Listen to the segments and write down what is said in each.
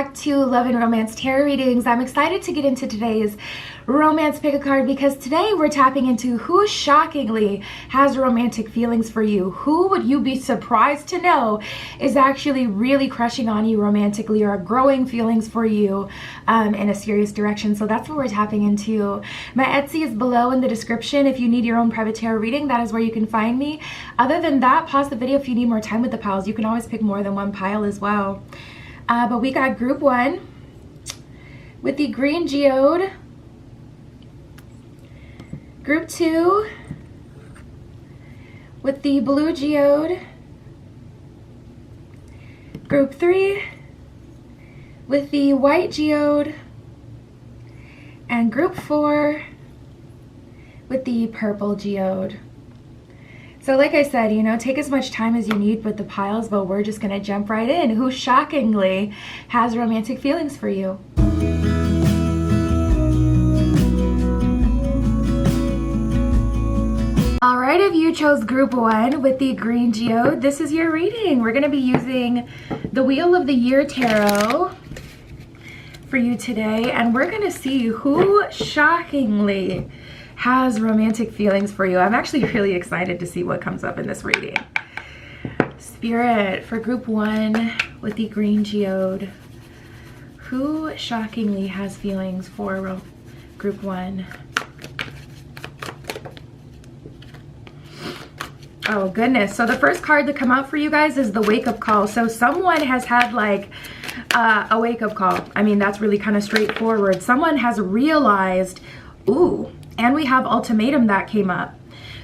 back to Love and Romance Tarot Readings. I'm excited to get into today's romance pick a card because today we're tapping into who shockingly has romantic feelings for you. Who would you be surprised to know is actually really crushing on you romantically or growing feelings for you in a serious direction. So that's what we're tapping into. My Etsy is below in the description. If you need your own private tarot reading, that is where you can find me. Other than that, pause the video if you need more time with the piles. You can always pick more than one pile as well. But we got group 1 with the green geode, group 2 with the blue geode, group 3 with the white geode, and group 4 with the purple geode. So like I said, you know, take as much time as you need with the piles, but we're just gonna jump right in. Who shockingly has romantic feelings for you? Alright, if you chose group 1 with the green geode, this is your reading. We're gonna be using the Wheel of the Year Tarot for you today, and we're gonna see who shockingly has romantic feelings for you. I'm actually really excited to see what comes up in this reading. Spirit, for group 1 with the green geode, who shockingly has feelings for group 1? Oh goodness, so the first card to come out for you guys is the wake-up call. So someone has had like a wake-up call. I mean, that's really kind of straightforward. Someone has realized, ooh, and we have ultimatum that came up.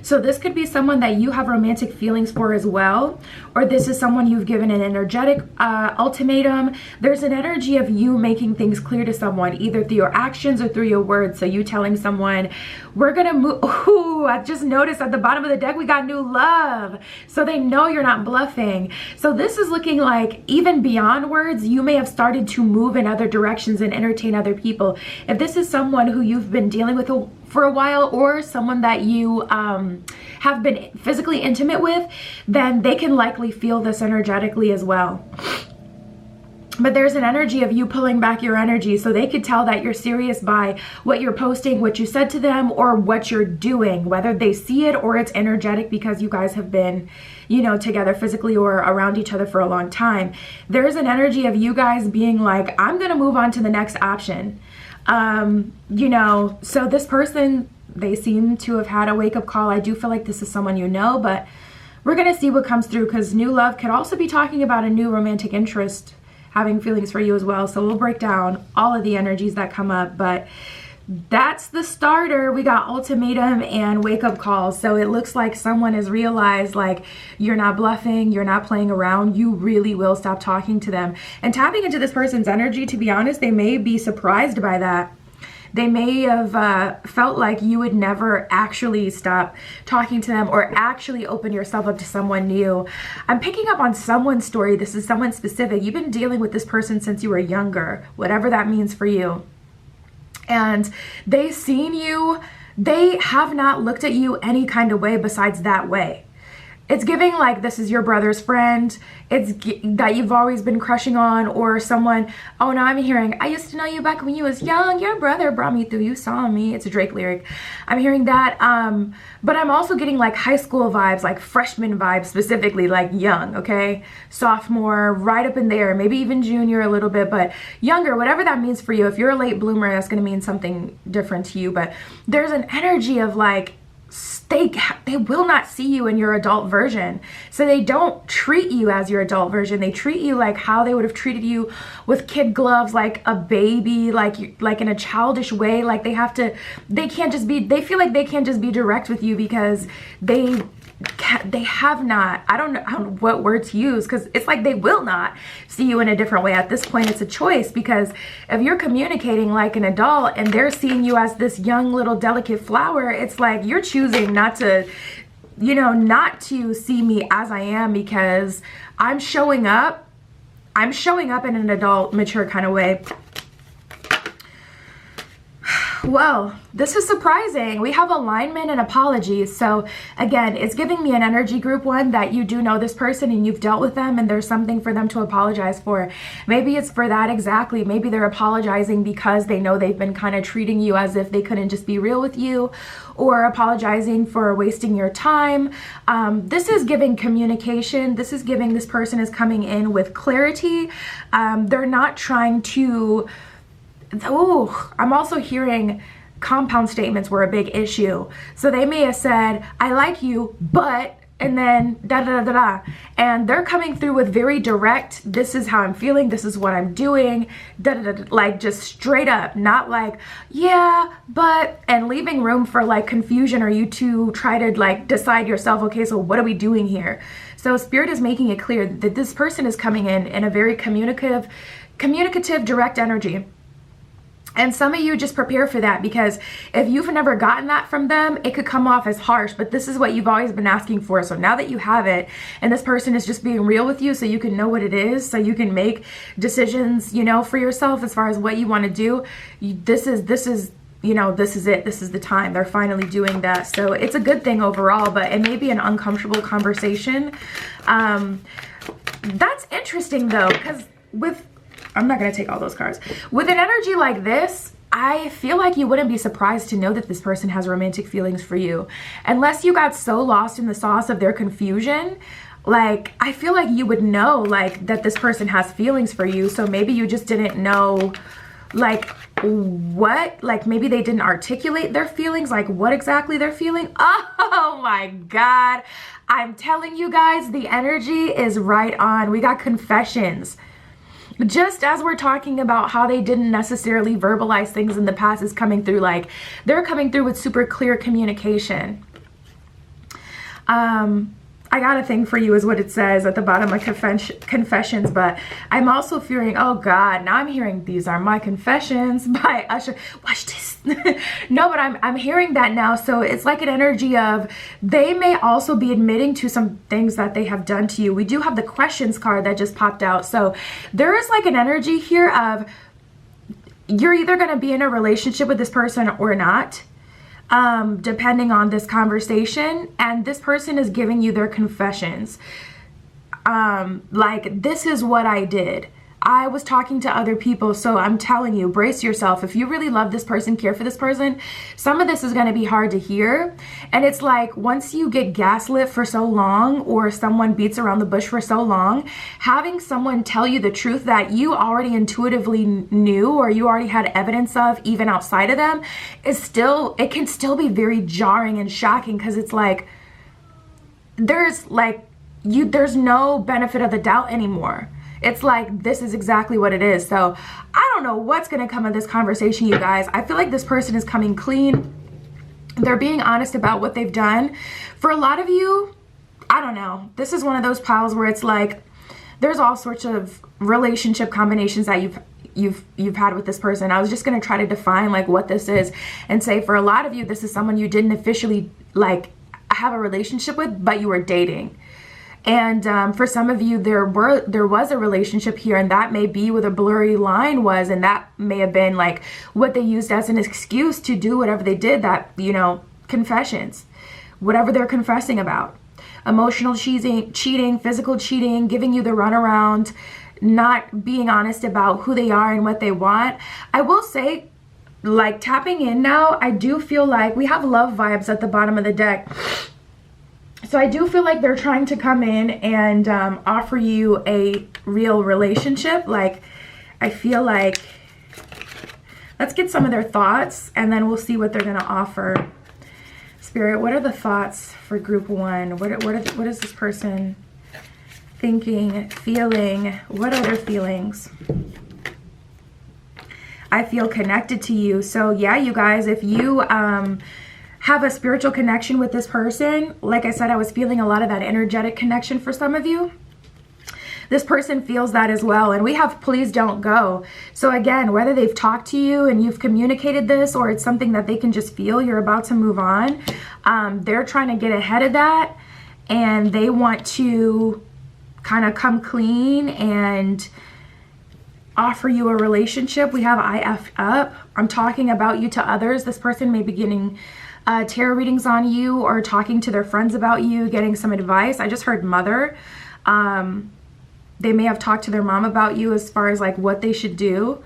So this could be someone that you have romantic feelings for as well, or this is someone you've given an energetic ultimatum. There's an energy of you making things clear to someone, either through your actions or through your words. So you telling someone, we're gonna move. Ooh, I just noticed at the bottom of the deck, we got new love. So they know you're not bluffing. So this is looking like even beyond words, you may have started to move in other directions and entertain other people. If this is someone who you've been dealing with for a while, or someone that you have been physically intimate with, then they can likely feel this energetically as well. But there's an energy of you pulling back your energy, so they could tell that you're serious by what you're posting, what you said to them, or what you're doing, whether they see it or it's energetic because you guys have been, you know, together physically or around each other for a long time. There's an energy of you guys being like, I'm gonna move on to the next option. You know, so this person, they seem to have had a wake-up call. I do feel like this is someone you know, but we're gonna see what comes through, because new love could also be talking about a new romantic interest having feelings for you as well. So we'll break down all of the energies that come up, but that's the starter. We got ultimatum and wake-up calls. So it looks like someone has realized, like, you're not bluffing, you're not playing around, you really will stop talking to them. And tapping into this person's energy, to be honest, they may be surprised by that. They may have felt like you would never actually stop talking to them or actually open yourself up to someone new. I'm picking up on someone's story. This is someone specific. You've been dealing with this person since you were younger, whatever that means for you. And they've seen you, they have not looked at you any kind of way besides that way. It's giving like this is your brother's friend, it's that you've always been crushing on, or someone, oh no, I'm hearing, I used to know you back when you was young, your brother brought me through, you saw me. It's a Drake lyric. I'm hearing that, but I'm also getting like high school vibes, like freshman vibes, specifically like young, okay? Sophomore, right up in there, maybe even junior a little bit, but younger, whatever that means for you. If you're a late bloomer, that's gonna mean something different to you, but there's an energy of like, they will not see you in your adult version. So they don't treat you as your adult version. They treat you like how they would have treated you with kid gloves, like a baby, like in a childish way. Like they feel like they can't just be direct with you because they have not, I don't know what word to use, because it's like they will not see you in a different way. At this point, it's a choice, because if you're communicating like an adult and they're seeing you as this young little delicate flower, it's like you're choosing not to, you know, not to see me as I am, because I'm showing up in an adult, mature kind of way. Well, this is surprising. We have alignment and apologies. So again, it's giving me an energy group one that you do know this person and you've dealt with them and there's something for them to apologize for. Maybe it's for that exactly. Maybe they're apologizing because they know they've been kind of treating you as if they couldn't just be real with you, or apologizing for wasting your time. This is giving communication. This is giving this person is coming in with clarity. They're not trying to... Oh, I'm also hearing compound statements were a big issue. So they may have said, I like you, but, and then da da da da da. And they're coming through with very direct, this is how I'm feeling, this is what I'm doing, da da da, like just straight up, not like, yeah, but, and leaving room for like confusion or you to try to like decide yourself, okay, so what are we doing here? So Spirit is making it clear that this person is coming in a very communicative, direct energy. And some of you just prepare for that, because if you've never gotten that from them, it could come off as harsh, but this is what you've always been asking for. So now that you have it, and this person is just being real with you so you can know what it is, so you can make decisions, you know, for yourself as far as what you want to do. This is you know, this is it. This is the time. They're finally doing that. So it's a good thing overall, but it may be an uncomfortable conversation. That's interesting though, because I'm not going to take all those cards. With an energy like this, I feel like you wouldn't be surprised to know that this person has romantic feelings for you. Unless you got so lost in the sauce of their confusion, like, I feel like you would know, like, that this person has feelings for you. So maybe you just didn't know, like, what? Like, maybe they didn't articulate their feelings, like, what exactly they're feeling. Oh, my God. I'm telling you guys, the energy is right on. We got confessions. Just as we're talking about how they didn't necessarily verbalize things in the past is coming through, like they're coming through with super clear communication. I got a thing for you is what it says at the bottom of confessions, but I'm also fearing, oh God, now I'm hearing these are my confessions by Usher. Watch this. No, but I'm hearing that now. So it's like an energy of they may also be admitting to some things that they have done to you. We do have the questions card that just popped out. So there is like an energy here of you're either going to be in a relationship with this person or not. Depending on this conversation, and this person is giving you their confessions. Like, this is what I did. I was talking to other people, so I'm telling you, brace yourself. If you really love this person, care for this person, some of this is going to be hard to hear. And it's like, once you get gaslit for so long, or someone beats around the bush for so long, having someone tell you the truth that you already intuitively knew, or you already had evidence of, even outside of them, is still, it can still be very jarring and shocking, because it's like, there's no benefit of the doubt anymore. It's like, this is exactly what it is. So I don't know what's going to come of this conversation, you guys. I feel like this person is coming clean. They're being honest about what they've done. For a lot of you, I don't know. This is one of those piles where it's like, there's all sorts of relationship combinations that you've had with this person. I was just going to try to define like what this is and say, for a lot of you, this is someone you didn't officially like have a relationship with, but you were dating. And for some of you, there was a relationship here, and that may be where the blurry line was, and that may have been like what they used as an excuse to do whatever they did, that, you know, confessions, whatever they're confessing about. Emotional cheating, physical cheating, giving you the runaround, not being honest about who they are and what they want. I will say, like, tapping in now, I do feel like we have love vibes at the bottom of the deck. So I do feel like they're trying to come in and offer you a real relationship. Like, I feel like, let's get some of their thoughts and then we'll see what they're going to offer. Spirit, what are the thoughts for group one? What is this person thinking, feeling? What are their feelings? I feel connected to you. So yeah, you guys, if you have a spiritual connection with this person, like I said, I was feeling a lot of that energetic connection for some of you. This person feels that as well. And we have please don't go. So again, whether they've talked to you and you've communicated this, or it's something that they can just feel you're about to move on, they're trying to get ahead of that, and they want to kind of come clean and offer you a relationship. We have IF up. I'm talking about you to others. This person may be getting tarot readings on you or talking to their friends about you, getting some advice. I just heard mother. They may have talked to their mom about you as far as like what they should do.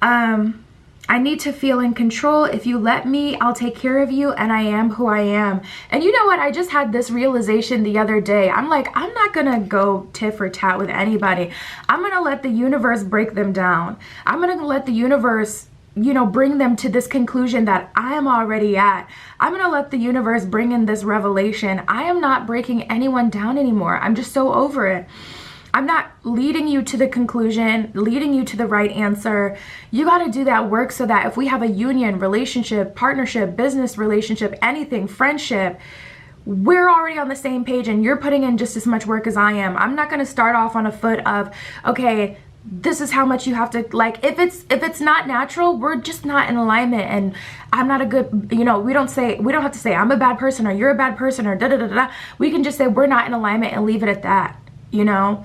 I need to feel in control. If you let me, I'll take care of you, and I am who I am. And you know what? I just had this realization the other day. I'm like, I'm not gonna go tit for tat with anybody. I'm gonna let the universe break them down. I'm gonna let the universe, you know, bring them to this conclusion that I am already at. I'm gonna let the universe bring in this revelation. I am not breaking anyone down anymore. I'm just so over it. I'm not leading you to the conclusion, leading you to the right answer. You got to do that work so that if we have a union, relationship, partnership, business relationship, anything, friendship, we're already on the same page and you're putting in just as much work as I am. I'm not going to start off on a foot of, okay, this is how much you have to, like, if it's not natural, we're just not in alignment, and I'm not a good, you know, we don't have to say I'm a bad person or you're a bad person or da da da da. We can just say we're not in alignment and leave it at that. You know,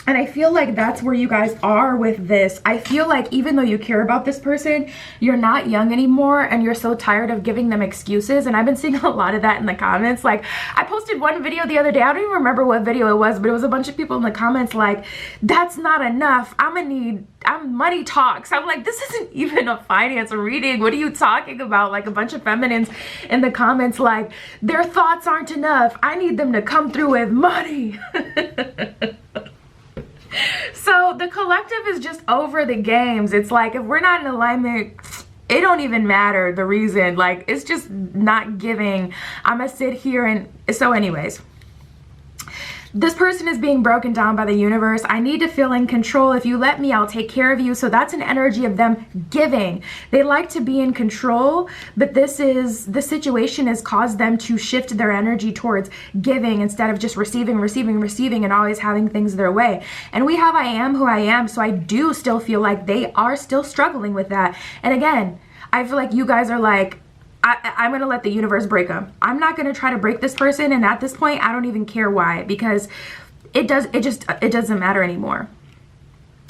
and I feel like that's where you guys are with this. I feel like even though you care about this person, you're not young anymore and you're so tired of giving them excuses. And I've been seeing a lot of that in the comments. Like, I posted one video the other day. I don't even remember what video it was, but it was a bunch of people in the comments like, that's not enough. I'm money talks. I'm like, this isn't even a finance reading. What are you talking about? Like, a bunch of feminines in the comments like, their thoughts aren't enough. I need them to come through with money. So the collective is just over the games. It's like, if we're not in alignment, it don't even matter the reason. Like, it's just not giving. I'm gonna sit here and so anyways, this person is being broken down by the universe. I need to feel in control. If you let me, I'll take care of you. So that's an energy of them giving. They like to be in control, but the situation has caused them to shift their energy towards giving instead of just receiving, and always having things their way. And we have I am who I am. So I do still feel like they are still struggling with that. And again, I feel like you guys are like, I'm going to let the universe break them. I'm not going to try to break this person. And at this point, I don't even care why, because it doesn't matter anymore.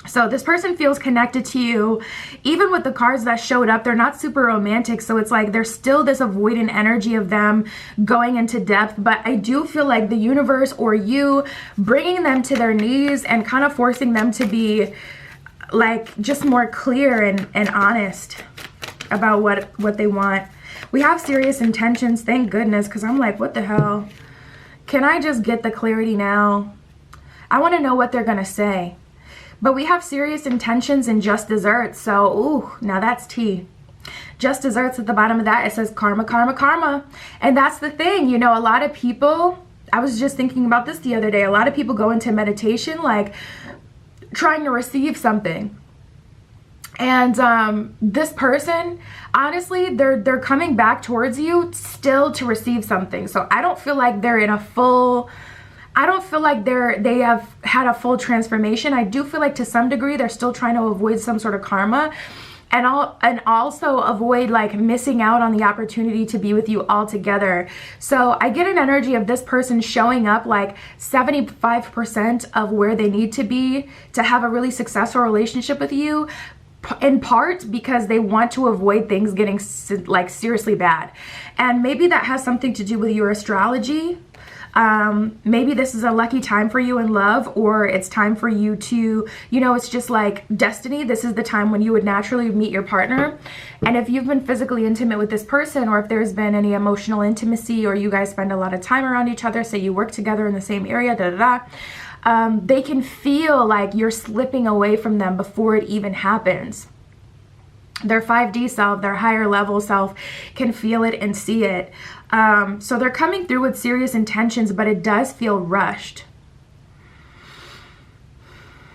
So this person feels connected to you. Even with the cards that showed up, they're not super romantic. So it's like there's still this avoidant energy of them going into depth. But I do feel like the universe or you bringing them to their knees and kind of forcing them to be like just more clear and honest about what they want. We have serious intentions, thank goodness, because I'm like, what the hell? Can I just get the clarity now? I want to know what they're going to say. But we have serious intentions and just desserts. So, ooh, now that's tea. Just desserts at the bottom of that, it says karma, karma, karma. And that's the thing, you know, a lot of people, I was just thinking about this the other day, a lot of people go into meditation like trying to receive something. And this person, honestly, they're coming back towards you still to receive something. So I don't feel like they're in a full, I don't feel like they have had a full transformation. I do feel like to some degree they're still trying to avoid some sort of karma and also avoid like missing out on the opportunity to be with you altogether. So I get an energy of this person showing up like 75% of where they need to be to have a really successful relationship with you, in part because they want to avoid things getting like seriously bad. And maybe that has something to do with your astrology. Maybe this is a lucky time for you in love, or it's time for you to, you know, it's just like destiny. This is the time when you would naturally meet your partner. And if you've been physically intimate with this person, or if there's been any emotional intimacy, or you guys spend a lot of time around each other, say you work together in the same area, da da da, they can feel like you're slipping away from them before it even happens. Their 5D self, their higher level self can feel it and see it. So they're coming through with serious intentions, but it does feel rushed.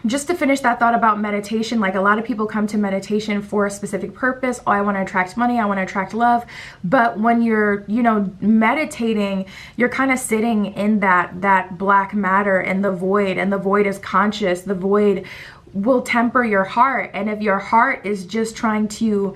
Just to finish that thought about meditation, like a lot of people come to meditation for a specific purpose. Oh, I want to attract money. I want to attract love. But when you're, you know, meditating, you're kind of sitting in that black matter and the void is conscious. The void will temper your heart. And if your heart is just trying to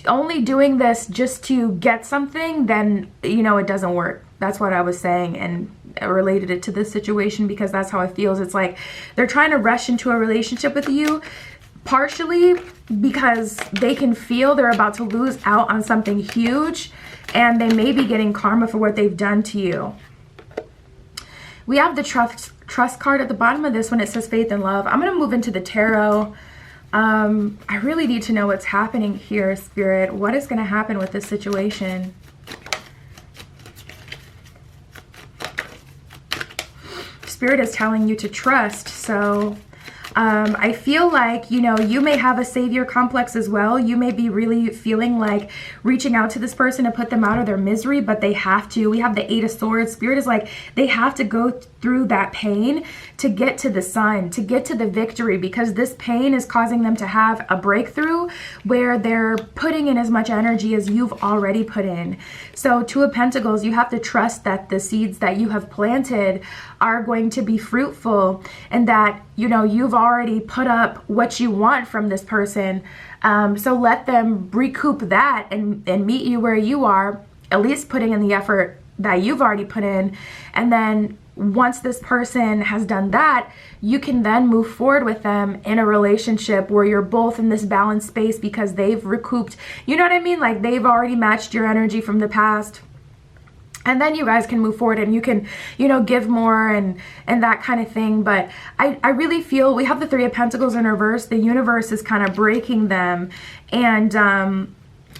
only doing this just to get something, then, you know, it doesn't work. That's what I was saying. And related it to this situation because that's how it feels. It's like they're trying to rush into a relationship with you, partially because they can feel they're about to lose out on something huge, and they may be getting karma for what they've done to you. We have the trust card at the bottom of this when it says faith and love. I'm going to move into the tarot. I really need to know what's happening here, Spirit. What is going to happen with this situation? Spirit is telling you to trust. So I feel like, you know, you may have a savior complex as well. You may be really feeling like reaching out to this person to put them out of their misery, but they have to. We have the 8 of Swords. Spirit is like, they have to go through that pain to get to the sun, to get to the victory, because this pain is causing them to have a breakthrough where they're putting in as much energy as you've already put in. So 2 of Pentacles, you have to trust that the seeds that you have planted are going to be fruitful, and that, you know, you've already put up what you want from this person. So let them recoup that and meet you where you are, at least putting in the effort that you've already put in. And then once this person has done that, you can then move forward with them in a relationship where you're both in this balanced space because they've recouped, you know what I mean? Like they've already matched your energy from the past. And then you guys can move forward and you can, you know, give more and that kind of thing. But I really feel we have the 3 of Pentacles in reverse. The universe is kind of breaking them and,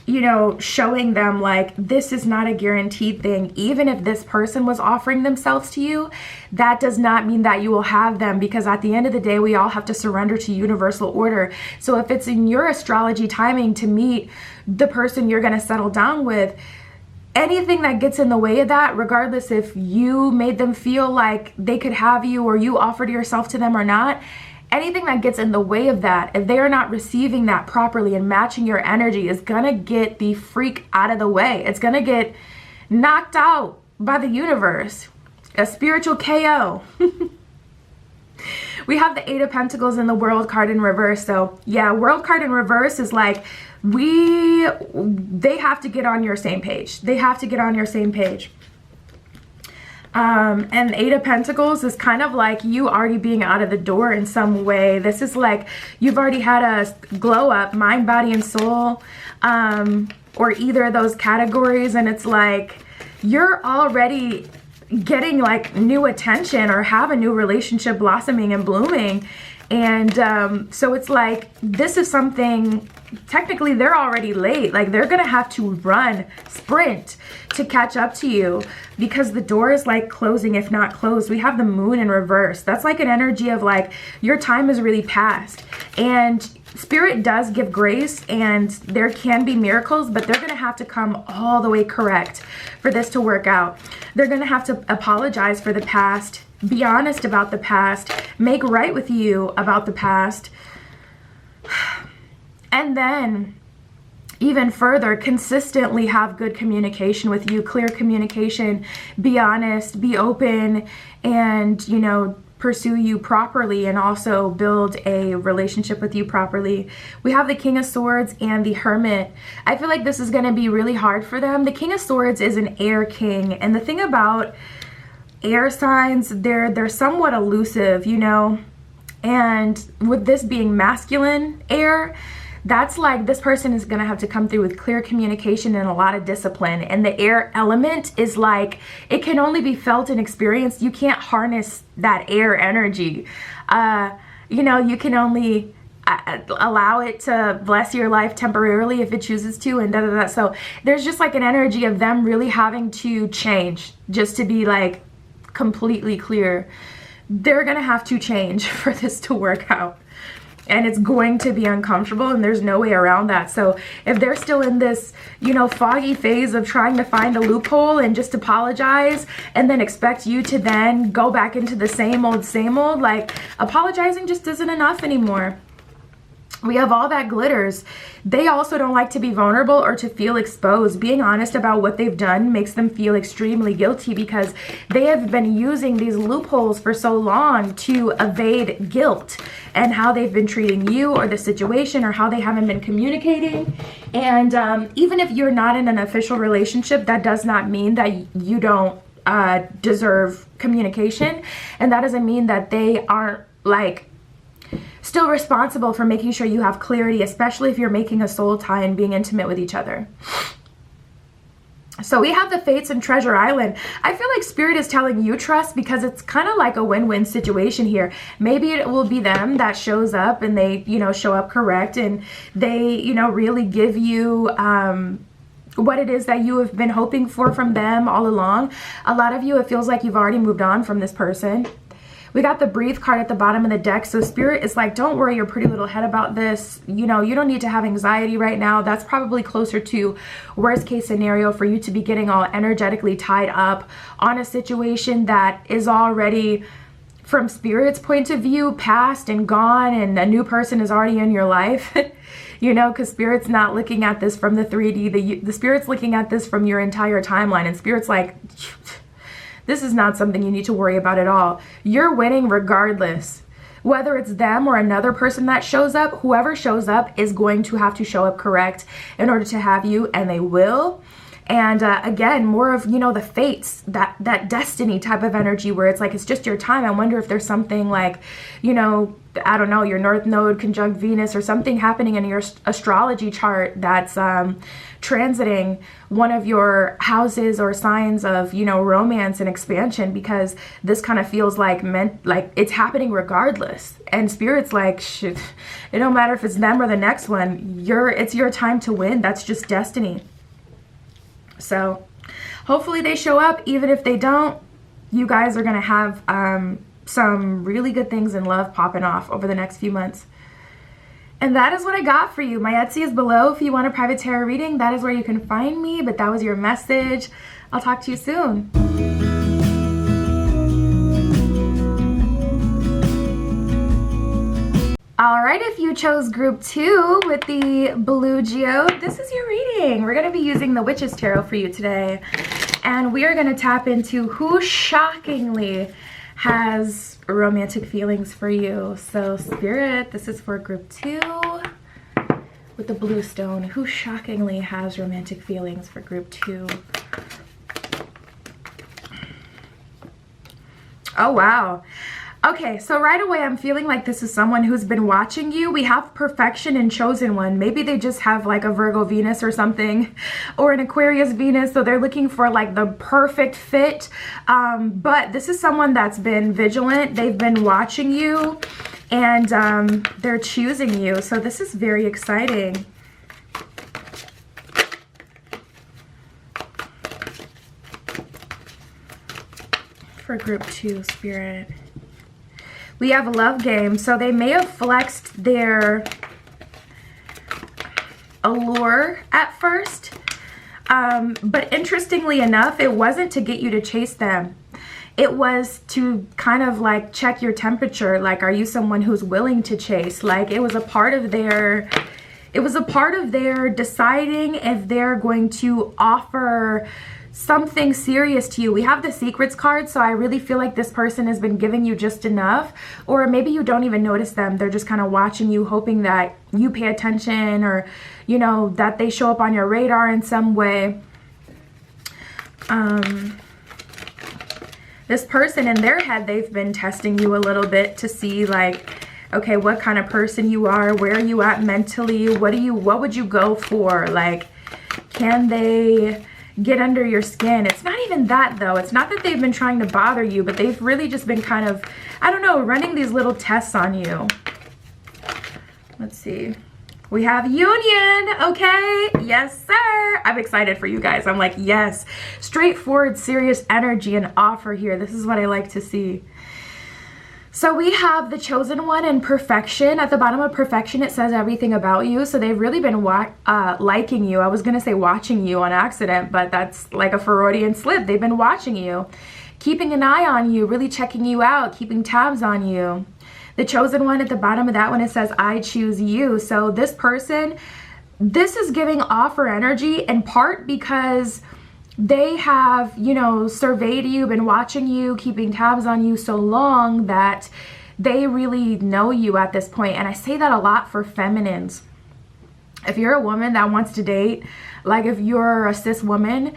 you know, showing them like this is not a guaranteed thing. Even if this person was offering themselves to you, that does not mean that you will have them, because at the end of the day, we all have to surrender to universal order. So if it's in your astrology timing to meet the person you're going to settle down with, anything that gets in the way of that, regardless if you made them feel like they could have you or you offered yourself to them or not, anything that gets in the way of that, if they are not receiving that properly and matching your energy, is gonna get the freak out of the way. It's gonna get knocked out by the universe. A spiritual KO. We have the 8 of Pentacles and the World card in reverse. So yeah, World card in reverse is like, they have to get on your same page. They have to get on your same page. And the 8 of Pentacles is kind of like you already being out of the door in some way. This is like you've already had a glow up, mind, body, and soul, or either of those categories. And it's like you're already getting like new attention or have a new relationship blossoming and blooming. And so it's like this is something, technically they're already late. Like they're gonna have to run, sprint to catch up to you because the door is like closing, if not closed. We have the Moon in reverse. That's like an energy of like your time is really past. And Spirit does give grace and there can be miracles, but they're gonna have to come all the way correct for this to work out. They're gonna have to apologize for the past, be honest about the past, make right with you about the past, and then even further, consistently have good communication with you, clear communication, be honest, be open, and, you know, pursue you properly and also build a relationship with you properly. We have the King of Swords and the Hermit. I feel like this is going to be really hard for them. The King of Swords is an air king, and the thing about air signs, they're somewhat elusive, you know, and with this being masculine air, that's like this person is going to have to come through with clear communication and a lot of discipline. And the air element is like, it can only be felt and experienced. You can't harness that air energy. You know, you can only allow it to bless your life temporarily if it chooses to, and da-da-da. So there's just like an energy of them really having to change, just to be like completely clear. They're gonna have to change for this to work out, and it's going to be uncomfortable, and there's no way around that. So if they're still in this, you know, foggy phase of trying to find a loophole and just apologize and then expect you to then go back into the same old, like apologizing just isn't enough anymore. We have all that glitters. They also don't like to be vulnerable or to feel exposed. Being honest about what they've done makes them feel extremely guilty because they have been using these loopholes for so long to evade guilt and how they've been treating you or the situation or how they haven't been communicating. And even if you're not in an official relationship, that does not mean that you don't deserve communication. And that doesn't mean that they aren't like still responsible for making sure you have clarity, especially if you're making a soul tie and being intimate with each other. So we have the Fates and Treasure Island. I feel like Spirit is telling you trust, because it's kind of like a win-win situation here. Maybe it will be them that shows up and they, you know, show up correct, and they, you know, really give you what it is that you have been hoping for from them all along. A lot of you, it feels like you've already moved on from this person. We got the Breathe card at the bottom of the deck. So Spirit is like, don't worry your pretty little head about this. You know, you don't need to have anxiety right now. That's probably closer to worst case scenario for you to be getting all energetically tied up on a situation that is already, from Spirit's point of view, past and gone, and a new person is already in your life. You know, because Spirit's not looking at this from the 3D. The Spirit's looking at this from your entire timeline. And Spirit's like, this is not something you need to worry about at all. You're winning regardless. Whether it's them or another person that shows up, whoever shows up is going to have to show up correct in order to have you, and they will. And again, more of, you know, the fates, that destiny type of energy where it's like, it's just your time. I wonder if there's something like, you know, I don't know, your North Node conjunct Venus or something happening in your astrology chart that's transiting one of your houses or signs of, you know, romance and expansion, because this kind of feels like it's happening regardless. And Spirit's like, shit, it don't matter if it's them or the next one. It's your time to win. That's just destiny. So hopefully they show up. Even if they don't, you guys are going to have some really good things in love popping off over the next few months. And that is what I got for you. My Etsy is below. If you want a private tarot reading, that is where you can find me. But that was your message. I'll talk to you soon. All right, if you chose group 2 with the blue geode, this is your reading. We're going to be using the Witch's Tarot for you today. And we are going to tap into who shockingly has romantic feelings for you. So Spirit, this is for group 2 with the blue stone. Who shockingly has romantic feelings for group 2? Oh, wow. Okay, so right away I'm feeling like this is someone who's been watching you. We have Perfection and Chosen One. Maybe they just have like a Virgo Venus or something, or an Aquarius Venus, so they're looking for like the perfect fit. But this is someone that's been vigilant. They've been watching you, and they're choosing you. So this is very exciting. For group 2, Spirit. We have a love game, so they may have flexed their allure at first, but interestingly enough, it wasn't to get you to chase them. It was to kind of like check your temperature, like, are you someone who's willing to chase? Like, it was a part of their deciding if they're going to offer something serious to you. We have the Secrets card, so I really feel like this person has been giving you just enough, or maybe you don't even notice them. They're just kind of watching you, hoping that you pay attention, or, you know, that they show up on your radar in some way. This person, in their head, they've been testing you a little bit to see, like, okay, what kind of person you are, where are you at mentally, what would you go for? Like, can they get under your skin? It's not even that, though. It's not that they've been trying to bother you, but they've really just been kind of, I don't know, running these little tests on you. Let's see. We have Union, okay? Yes, sir. I'm excited for you guys. I'm like, yes. Straightforward, serious energy and offer here. This is what I like to see. So we have the Chosen One and Perfection. At the bottom of Perfection, it says everything about you. So they've really been liking you. I was going to say watching you on accident, but that's like a Freudian slip. They've been watching you, keeping an eye on you, really checking you out, keeping tabs on you. The Chosen One, at the bottom of that one, it says, I choose you. So this person, this is giving offer energy in part because they have, you know, surveyed you, been watching you, keeping tabs on you so long that they really know you at this point. And I say that a lot for feminines. If you're a woman that wants to date, like if you're a cis woman,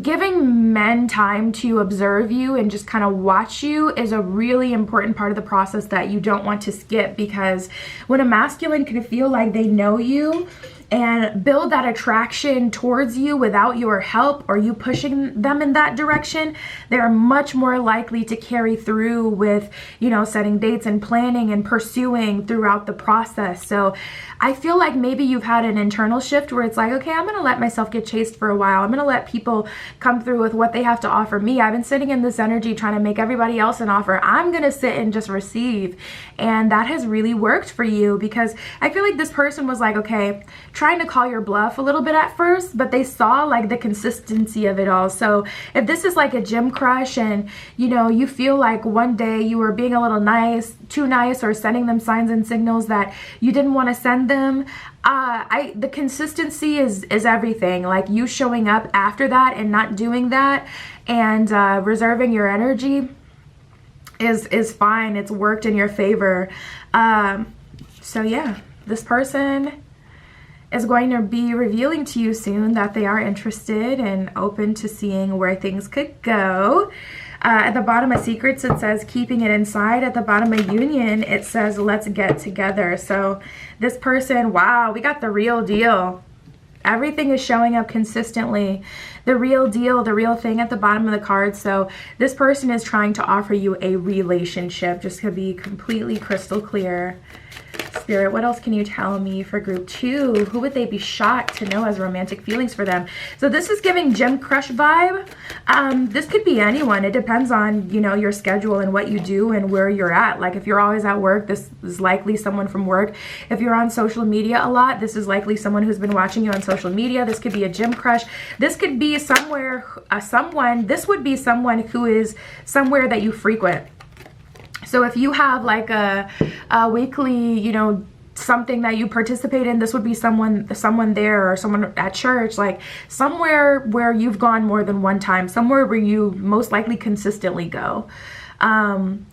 giving men time to observe you and just kind of watch you is a really important part of the process that you don't want to skip, because when a masculine can feel like they know you and build that attraction towards you without your help or you pushing them in that direction, they're much more likely to carry through with, you know, setting dates and planning and pursuing throughout the process. So I feel like maybe you've had an internal shift where it's like, okay, I'm going to let myself get chased for a while. I'm going to let people come through with what they have to offer me. I've been sitting in this energy trying to make everybody else an offer. I'm going to sit and just receive. And that has really worked for you, because I feel like this person was like, okay, trying to call your bluff a little bit at first, but they saw like the consistency of it all. So if this is like a gym crush and, you know, you feel like one day you were being a little nice, too nice, or sending them signs and signals that you didn't want to send them, the consistency is everything. Like you showing up after that and not doing that and reserving your energy is fine. It's worked in your favor. So yeah, this person is going to be revealing to you soon that they are interested and open to seeing where things could go. At the bottom of Secrets, it says keeping it inside. At the bottom of Union, it says let's get together. So this person, wow, we got the real deal. Everything is showing up consistently. The real deal, the real thing at the bottom of the card. So this person is trying to offer you a relationship, just to be completely crystal clear. Spirit, what else can you tell me for group 2? Who would they be shocked to know has romantic feelings for them? So this is giving gym crush vibe. This could be anyone. It depends on, you know, your schedule and what you do and where you're at. Like if you're always at work, this is likely someone from work. If you're on social media a lot, this is likely someone who's been watching you on social media. This could be a gym crush. This could be somewhere, this would be someone who is somewhere that you frequent. So if you have like a weekly, you know, something that you participate in, this would be someone there, or someone at church, like somewhere where you've gone more than one time, somewhere where you most likely consistently go.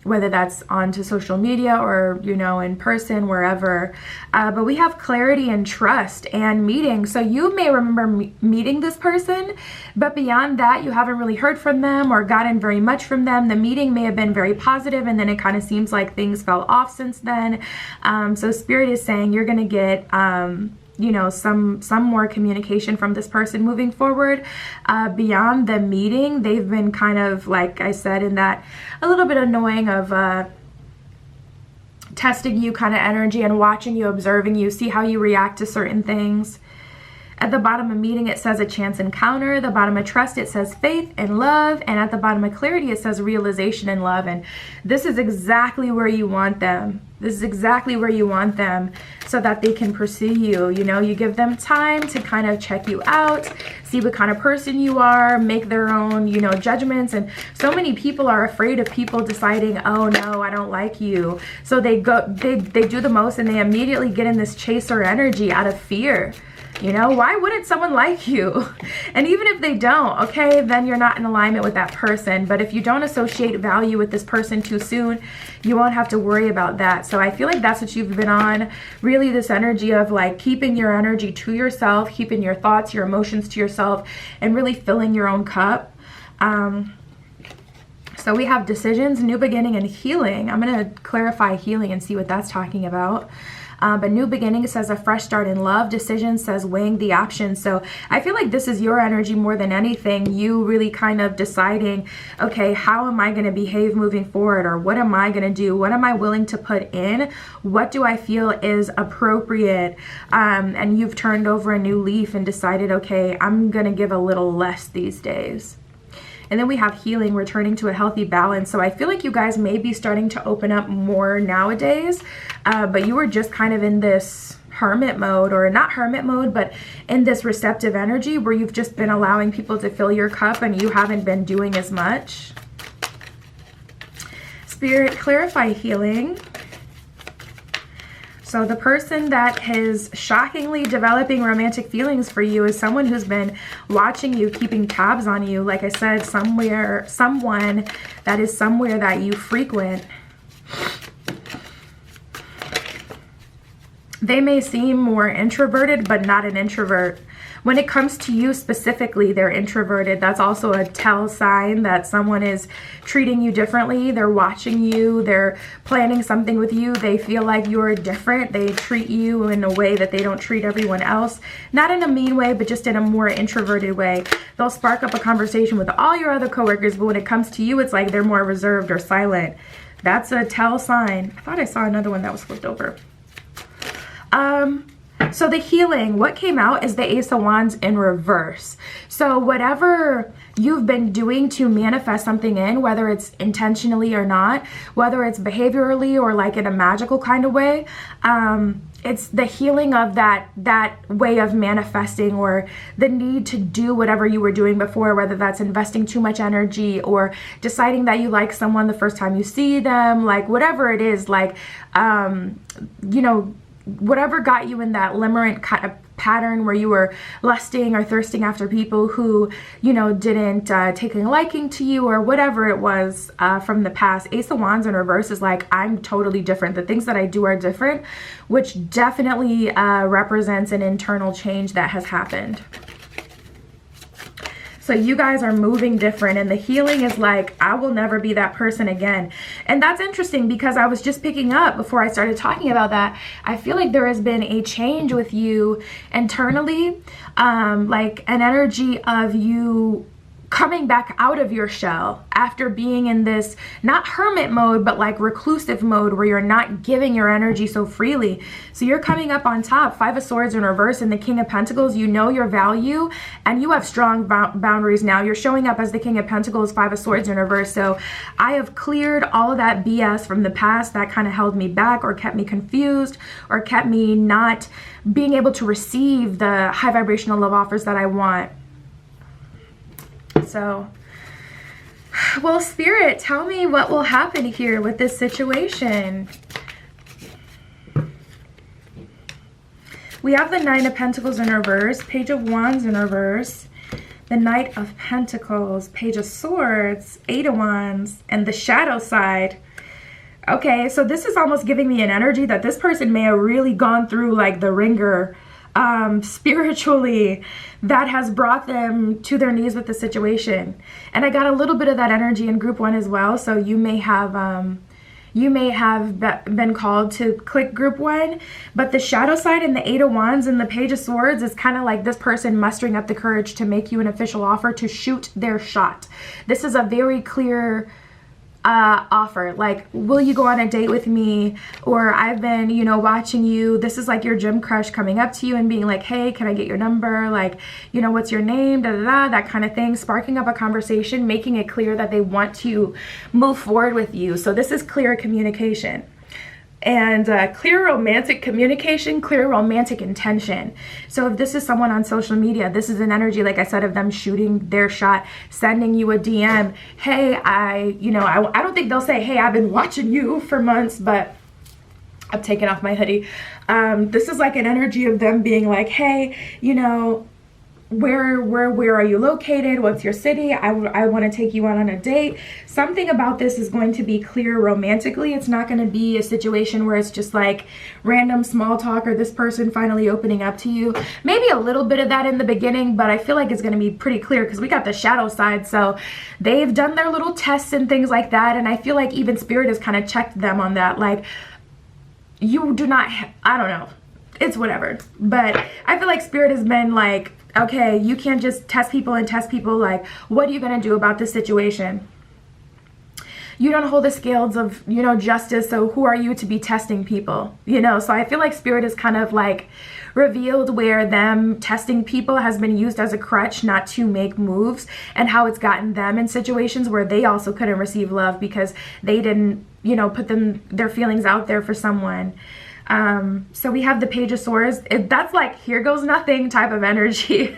Whether that's onto social media or, you know, in person, wherever. But we have clarity and trust and meeting. So you may remember meeting this person, but beyond that, you haven't really heard from them or gotten very much from them. The meeting may have been very positive, and then it kind of seems like things fell off since then. So Spirit is saying you're going to get, you know, some more communication from this person moving forward. Beyond the meeting, they've been kind of, like I said, in that a little bit annoying of testing you kind of energy and watching you, observing you, see how you react to certain things. At the bottom of meeting, it says a chance encounter. The bottom of trust, it says faith and love. And at the bottom of clarity, it says realization and love. And this is exactly where you want them. This is exactly where you want them, so that they can pursue you. You know, you give them time to kind of check you out, see what kind of person you are, make their own, you know, judgments. And so many people are afraid of people deciding, oh no, I don't like you. So they do the most, and they immediately get in this chaser energy out of fear. You know, why wouldn't someone like you? And even if they don't, okay, then you're not in alignment with that person. But if you don't associate value with this person too soon, you won't have to worry about that. So I feel like that's what you've been on. Really, this energy of like keeping your energy to yourself, keeping your thoughts, your emotions to yourself, and really filling your own cup. So we have decisions, new beginning, and healing. I'm going to clarify healing and see what that's talking about. But new beginning says a fresh start in love. Decision says weighing the options. So I feel like this is your energy more than anything. You really kind of deciding, okay, how am I going to behave moving forward? Or what am I going to do? What am I willing to put in? What do I feel is appropriate? And you've turned over a new leaf and decided, okay, I'm going to give a little less these days. And then we have healing, returning to a healthy balance. So I feel like you guys may be starting to open up more nowadays, but you were just kind of in this hermit mode, or not hermit mode, but in this receptive energy where you've just been allowing people to fill your cup and you haven't been doing as much. Spirit, clarify healing. So the person that is shockingly developing romantic feelings for you is someone who's been watching you, keeping tabs on you. Like I said, someone that is somewhere that you frequent. They may seem more introverted, but not an introvert. When it comes to you specifically, they're introverted. That's also a tell sign that someone is treating you differently. They're watching you. They're planning something with you. They feel like you're different. They treat you in a way that they don't treat everyone else. Not in a mean way, but just in a more introverted way. They'll spark up a conversation with all your other coworkers, but when it comes to you, it's like they're more reserved or silent. That's a tell sign. I thought I saw another one that was flipped over. So the healing, what came out is the Ace of Wands in reverse. So whatever you've been doing to manifest something in, whether it's intentionally or not, whether it's behaviorally or like in a magical kind of way, it's the healing of that way of manifesting, or the need to do whatever you were doing before, whether that's investing too much energy or deciding that you like someone the first time you see them, like whatever it is, like, you know, whatever got you in that limerent kind of pattern where you were lusting or thirsting after people who, you know, didn't take a liking to you, or whatever it was from the past. Ace of Wands in reverse is like, I'm totally different. The things that I do are different, which definitely represents an internal change that has happened. So you guys are moving different, and the healing is like, I will never be that person again. And that's interesting because I was just picking up before I started talking about that. I feel like there has been a change with you internally, like an energy of you coming back out of your shell after being in this, not hermit mode, but like reclusive mode where you're not giving your energy so freely. So you're coming up on top. Five of Swords in reverse and the King of Pentacles. You know your value and you have strong boundaries now. You're showing up as the King of Pentacles, Five of Swords in reverse. So I have cleared all of that BS from the past that kind of held me back or kept me confused or kept me not being able to receive the high vibrational love offers that I want. So, well, Spirit, tell me what will happen here with this situation. We have the Nine of Pentacles in reverse, Page of Wands in reverse, the Knight of Pentacles, Page of Swords, Eight of Wands, and the shadow side. Okay, so this is almost giving me an energy that this person may have really gone through like the ringer spiritually, that has brought them to their knees with the situation. And I got a little bit of that energy in group one as well. So you may have been called to click group one, but the shadow side and the Eight of Wands and the Page of Swords is kind of like this person mustering up the courage to make you an official offer, to shoot their shot. This is a very clear offer, like, will you go on a date with me, or I've been, you know, watching you. This is like your gym crush coming up to you and being like, hey, can I get your number, like, you know, what's your name, da da da, that kind of thing, sparking up a conversation, making it clear that they want to move forward with you. So this is clear communication. And clear romantic communication, clear romantic intention. So if this is someone on social media, this is an energy, like I said, of them shooting their shot, sending you a DM. Hey, I don't think they'll say, hey, I've been watching you for months, but I've taken off my hoodie. This is like an energy of them being like, hey, you know, where are you located? What's your city? I want to take you out on a date. Something about this is going to be clear romantically. It's not going to be a situation where it's just like random small talk or this person finally opening up to you. Maybe a little bit of that in the beginning, but I feel like it's going to be pretty clear because we got the shadow side. So they've done their little tests and things like that. And I feel like even Spirit has kind of checked them on that. Like, you do not, I don't know. It's whatever. But I feel like Spirit has been like, okay, you can't just test people. Like, what are you going to do about this situation? You don't hold the scales of, you know, justice. So who are you to be testing people? You know, so I feel like Spirit is kind of like revealed where them testing people has been used as a crutch not to make moves, and how it's gotten them in situations where they also couldn't receive love because they didn't, you know, put their feelings out there for someone. So we have the Page of Swords. That's like, here goes nothing type of energy.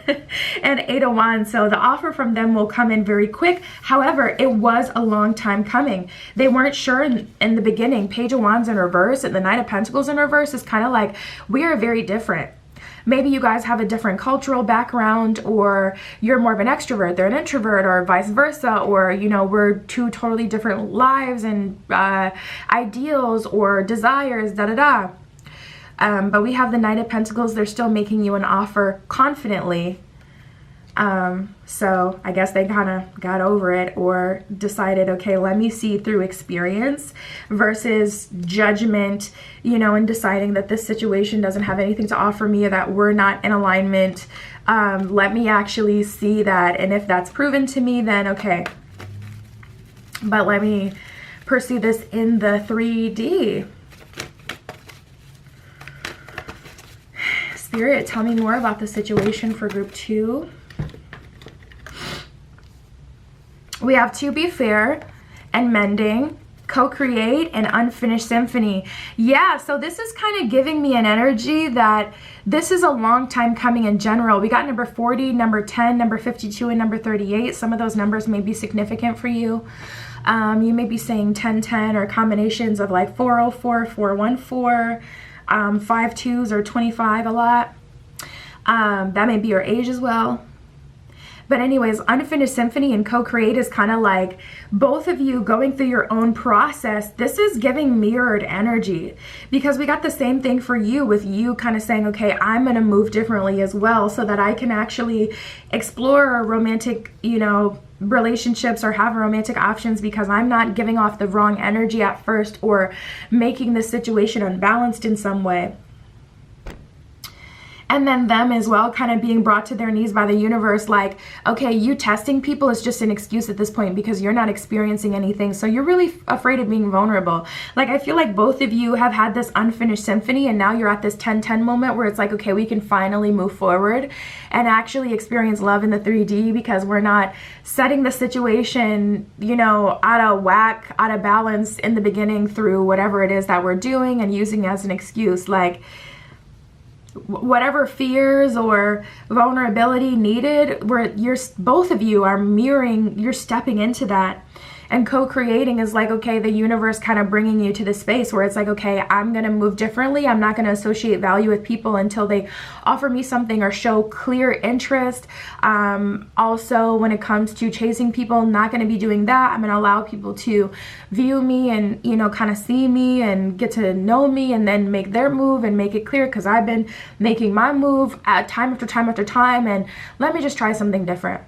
And Eight of Wands. So the offer from them will come in very quick. However, it was a long time coming. They weren't sure in the beginning. Page of Wands in reverse and the Knight of Pentacles in reverse is kind of like, we are very different. Maybe you guys have a different cultural background, or you're more of an extrovert, they're an introvert, or vice versa, or, you know, we're two totally different lives and ideals or desires, da da da. But we have the Knight of Pentacles. They're still making you an offer confidently. So I guess they kind of got over it or decided, okay, let me see through experience versus judgment, you know, and deciding that this situation doesn't have anything to offer me or that we're not in alignment. Let me actually see that. And if that's proven to me, then okay. But let me pursue this in the 3D. Spirit, tell me more about the situation for group 2. We have to be fair and mending, co-create, and unfinished symphony. Yeah, so this is kind of giving me an energy that this is a long time coming in general. We got number 40, number 10, number 52, and number 38. Some of those numbers may be significant for you. You may be saying 1010 or combinations of like 404, 414, 52s or 25 a lot. That may be your age as well. But anyways, unfinished symphony and co-create is kind of like both of you going through your own process. This is giving mirrored energy because we got the same thing for you with you kind of saying, okay, I'm going to move differently as well so that I can actually explore romantic, you know, relationships or have romantic options because I'm not giving off the wrong energy at first or making the situation unbalanced in some way. And then them as well kind of being brought to their knees by the universe like, okay, you testing people is just an excuse at this point because you're not experiencing anything. So you're really afraid of being vulnerable. Like I feel like both of you have had this unfinished symphony and now you're at this 10-10 moment where it's like, okay, we can finally move forward and actually experience love in the 3D because we're not setting the situation, you know, out of whack, out of balance in the beginning through whatever it is that we're doing and using as an excuse. Like, whatever fears or vulnerability needed, where both of you are mirroring, you're stepping into that. And co-creating is like, okay, the universe kind of bringing you to the space where it's like, okay, I'm going to move differently. I'm not going to associate value with people until they offer me something or show clear interest. Also, when it comes to chasing people, I'm not going to be doing that. I'm going to allow people to view me and, you know, kind of see me and get to know me and then make their move and make it clear because I've been making my move time after time after time. And let me just try something different.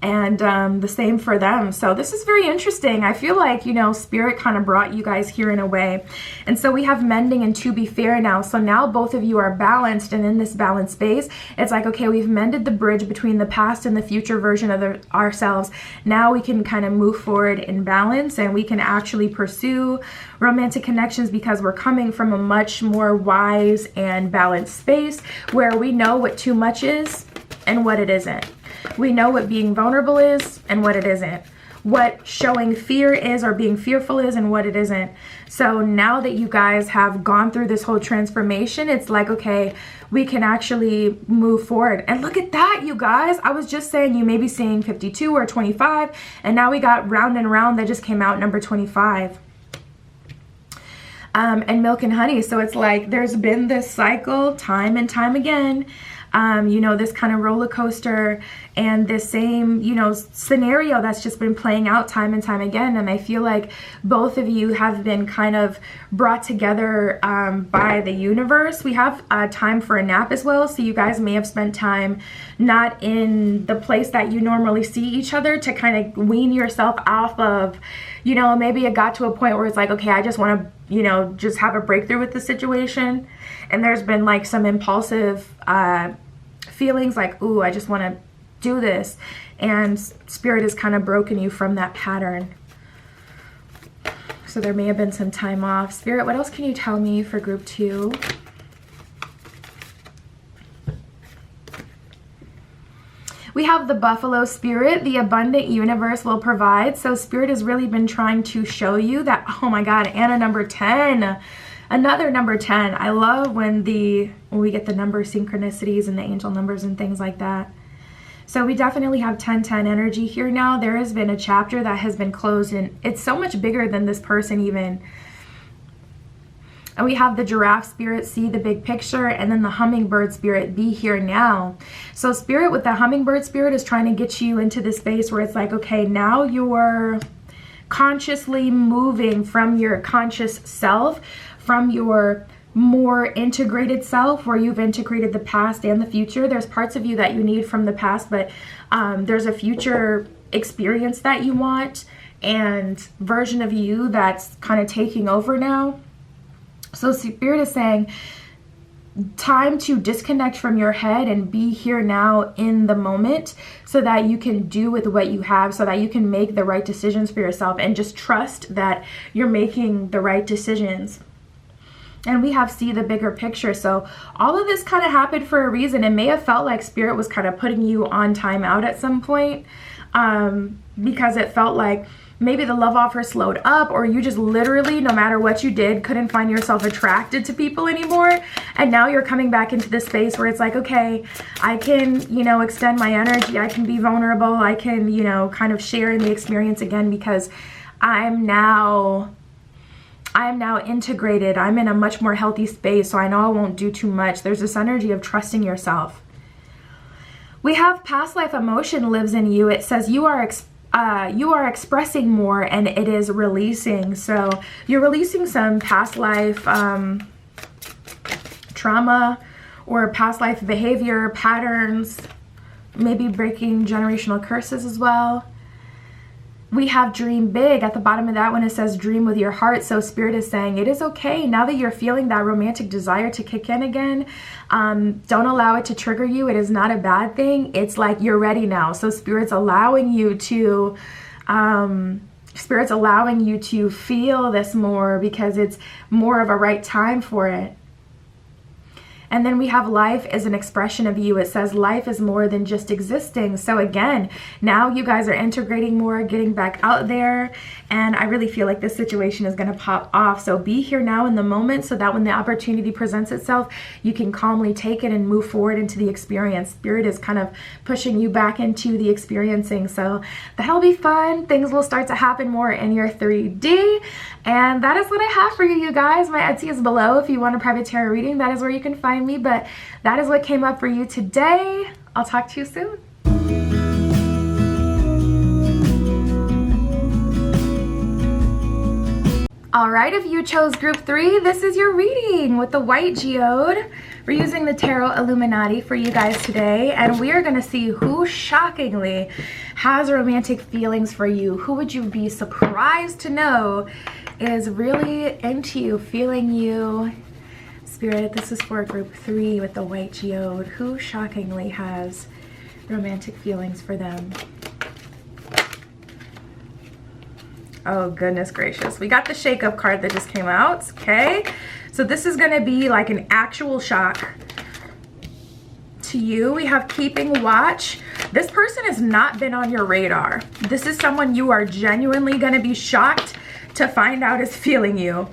And the same for them. So this is very interesting. I feel like, you know, spirit kind of brought you guys here in a way. And so we have mending and to be fair now. So now both of you are balanced, and in this balanced space, it's like, okay, we've mended the bridge between the past and the future version of ourselves. Now we can kind of move forward in balance and we can actually pursue romantic connections because we're coming from a much more wise and balanced space where we know what too much is and what it isn't. We know what being vulnerable is and what it isn't. What showing fear is or being fearful is and what it isn't. So now that you guys have gone through this whole transformation, it's like, okay, we can actually move forward. And look at that, you guys. I was just saying you may be seeing 52 or 25, and now we got round and round that just came out, number 25. And milk and honey. So it's like there's been this cycle time and time again. You know, this kind of roller coaster and this same, you know, scenario that's just been playing out time and time again. And I feel like both of you have been kind of brought together by the universe. We have time for a nap as well. So you guys may have spent time not in the place that you normally see each other to kind of wean yourself off of, you know, maybe it got to a point where it's like, okay, I just want to, you know, just have a breakthrough with the situation. And there's been like some impulsive feelings like, ooh, I just want to do this. And spirit has kind of broken you from that pattern. So there may have been some time off. Spirit, what else can you tell me for group 2? We have the buffalo spirit. The abundant universe will provide. So spirit has really been trying to show you that, oh my God, and a number 10. Another number 10. I love when we get the number synchronicities and the angel numbers and things like that. So we definitely have 10-10 energy here now. There has been a chapter that has been closed, and it's so much bigger than this person even. And we have the giraffe spirit, see the big picture, and then the hummingbird spirit, be here now. So spirit with the hummingbird spirit is trying to get you into the space where it's like, okay, now you're consciously moving from your conscious self, from your more integrated self, where you've integrated the past and the future. There's parts of you that you need from the past, but there's a future experience that you want and version of you that's kind of taking over now. So Spirit is saying, time to disconnect from your head and be here now in the moment, so that you can do with what you have, so that you can make the right decisions for yourself, and just trust that you're making the right decisions. And we have see the bigger picture. So all of this kind of happened for a reason. It may have felt like Spirit was kind of putting you on timeout at some point, because it felt like maybe the love offer slowed up, or you just literally, no matter what you did, couldn't find yourself attracted to people anymore. And now you're coming back into this space where it's like, okay, I can, you know, extend my energy. I can be vulnerable. I can, you know, kind of share in the experience again, because I'm now integrated. I'm in a much more healthy space, so I know I won't do too much. There's this energy of trusting yourself. We have past life emotion lives in you. It says you are expressing more, and it is releasing. So you're releasing some past life trauma or past life behavior patterns, maybe breaking generational curses as well. We have dream big. At the bottom of that one, it says dream with your heart. So Spirit is saying it is okay now that you're feeling that romantic desire to kick in again. Don't allow it to trigger you. It is not a bad thing. It's like you're ready now. So Spirit's allowing you to feel this more, because it's more of a right time for it. And then we have life as an expression of you. It says life is more than just existing. So again, now you guys are integrating more, getting back out there. And I really feel like this situation is going to pop off. So be here now in the moment, so that when the opportunity presents itself, you can calmly take it and move forward into the experience. Spirit is kind of pushing you back into the experiencing. So that'll be fun. Things will start to happen more in your 3D. And that is what I have for you, you guys. My Etsy is below if you want a private tarot reading. That is where you can find me. But that is what came up for you today. I'll talk to you soon. All right, if you chose group 3, this is your reading with the white geode. We're using the Tarot Illuminati for you guys today, and we are going to see who shockingly has romantic feelings for you. Who would you be surprised to know is really into you, feeling you? Spirit, this is for group 3 with the white geode. Who shockingly has romantic feelings for them? Oh, goodness gracious. We got the shake-up card that just came out, okay? So this is going to be like an actual shock to you. We have keeping watch. This person has not been on your radar. This is someone you are genuinely going to be shocked to find out is feeling you.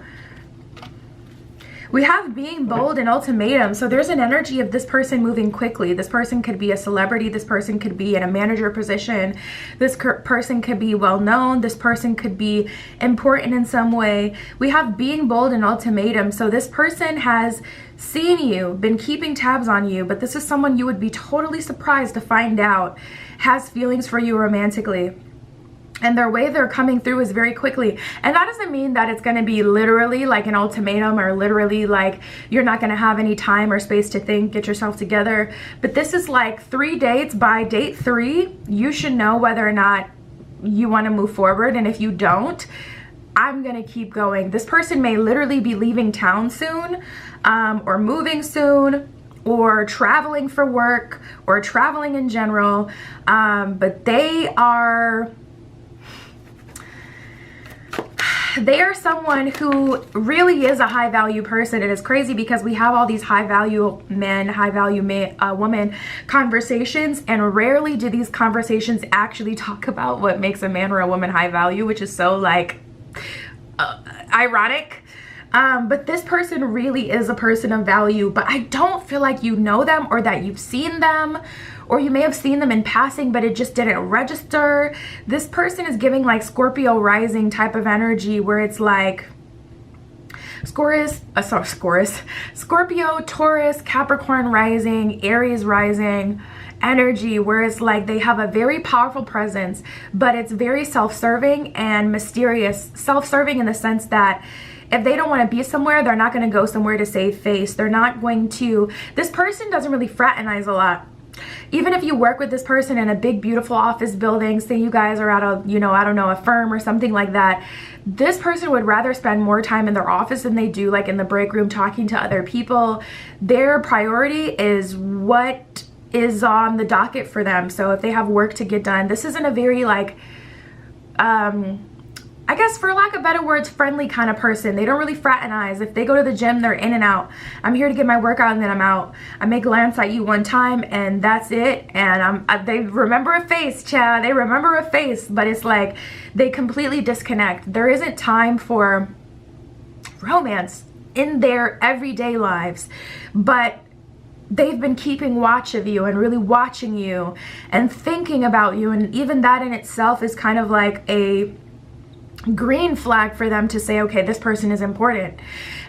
We have being bold and ultimatum. So there's an energy of this person moving quickly. This person could be a celebrity. This person could be in a manager position. This person could be well known. This person could be important in some way. We have being bold and ultimatum. So this person has seen you, been keeping tabs on you, but this is someone you would be totally surprised to find out has feelings for you romantically. And their way they're coming through is very quickly. And that doesn't mean that it's going to be literally like an ultimatum, or literally like you're not going to have any time or space to think, get yourself together. But this is like 3 dates. By date 3, you should know whether or not you want to move forward. And if you don't, I'm going to keep going. This person may literally be leaving town soon, or moving soon, or traveling for work, or traveling in general. But they are someone who really is a high value person. It is crazy because we have all these high value men, high value woman conversations, and rarely do these conversations actually talk about what makes a man or a woman high value, which is so like ironic. But this person really is a person of value, but I don't feel like you know them, or that you've seen them, or you may have seen them in passing, but it just didn't register. This person is giving like Scorpio rising type of energy, where it's like Scorpio, Taurus, Capricorn rising, Aries rising energy, where it's like they have a very powerful presence, but it's very self-serving and mysterious. Self-serving in the sense that if they don't want to be somewhere, they're not going to go somewhere to save face. They're not going to, this person doesn't really fraternize a lot. Even if you work with this person in a big, beautiful office building, say you guys are at a, you know, I don't know, a firm or something like that, this person would rather spend more time in their office than they do like in the break room talking to other people. Their priority is what is on the docket for them. So if they have work to get done, this isn't a very like, I guess for lack of better words, friendly kind of person. They don't really fraternize. If they go to the gym, they're in and out. I'm here to get my workout and then I'm out. I may glance at you one time and that's it. And they remember a face, Chad. They remember a face, but it's like they completely disconnect. There isn't time for romance in their everyday lives, but they've been keeping watch of you and really watching you and thinking about you. And even that in itself is kind of like a green flag for them to say, okay, this person is important.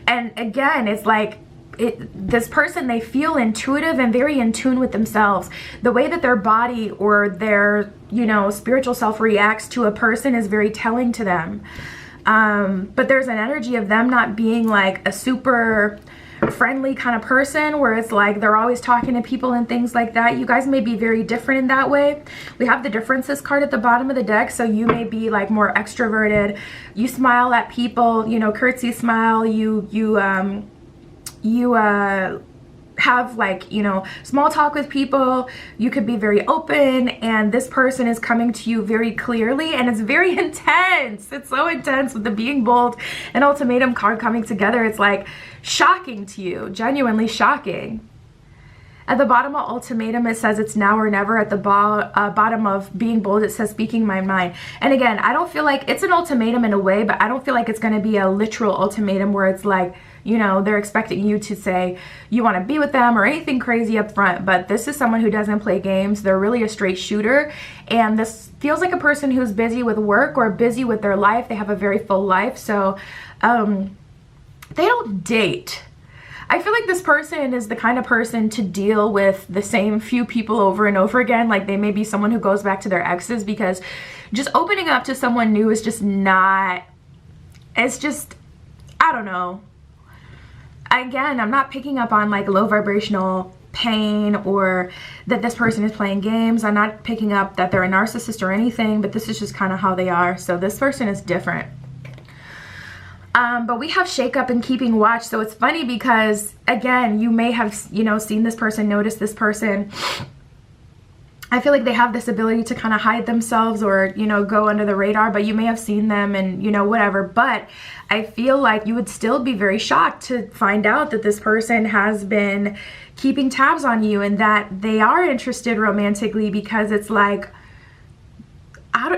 And again, it's like this person, they feel intuitive and very in tune with themselves. The way that their body or their, you know, spiritual self reacts to a person is very telling to them. But there's an energy of them not being like a super friendly kind of person where it's like they're always talking to people and things like that. You guys may be very different in that way. We have the differences card at the bottom of the deck, so you may be like more extroverted. You smile at people, you know, curtsy smile. You have like, you know, small talk with people. You could be very open, and this person is coming to you very clearly, and it's very intense. It's so intense with the being bold and ultimatum card coming together. It's like shocking to you, genuinely shocking. At the bottom of ultimatum, it says it's now or never. At the bottom of being bold, it says speaking my mind. And again, I don't feel like it's an ultimatum in a way, but I don't feel like it's going to be a literal ultimatum where it's like, you know, they're expecting you to say you want to be with them or anything crazy up front. But this is someone who doesn't play games. They're really a straight shooter. And this feels like a person who's busy with work or busy with their life. They have a very full life. So they don't date. I feel like this person is the kind of person to deal with the same few people over and over again. Like they may be someone who goes back to their exes, because just opening up to someone new is just not, it's just, I don't know. Again, I'm not picking up on like low vibrational pain or that this person is playing games. I'm not picking up that they're a narcissist or anything, but this is just kind of how they are. So this person is different. But we have shake-up and keeping watch. So it's funny because, again, you may have, you know, seen this person, noticed this person. I feel like they have this ability to kind of hide themselves or, you know, go under the radar, but you may have seen them and, you know, whatever. But I feel like you would still be very shocked to find out that this person has been keeping tabs on you and that they are interested romantically, because it's like,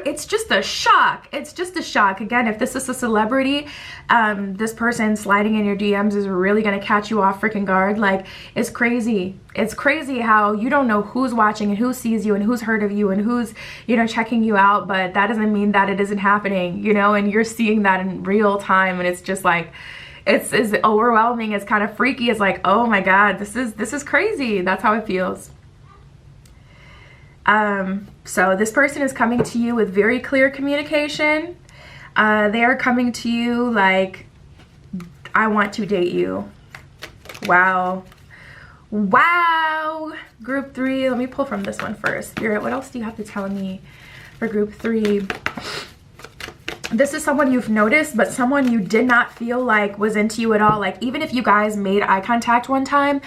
it's just a shock. It's just a shock. Again, if this is a celebrity, this person sliding in your DMs is really going to catch you off freaking guard. Like, it's crazy. It's crazy how you don't know who's watching and who sees you and who's heard of you and who's, you know, checking you out. But that doesn't mean that it isn't happening, you know, and you're seeing that in real time. And it's just like, it's overwhelming. It's kind of freaky. It's like, oh my God, this is crazy. That's how it feels. So this person is coming to you with very clear communication. They are coming to you like, I want to date you. Wow. Wow. Group 3. Let me pull from this one first. Spirit, what else do you have to tell me for group 3? This is someone you've noticed, but someone you did not feel like was into you at all. Like, even if you guys made eye contact one time,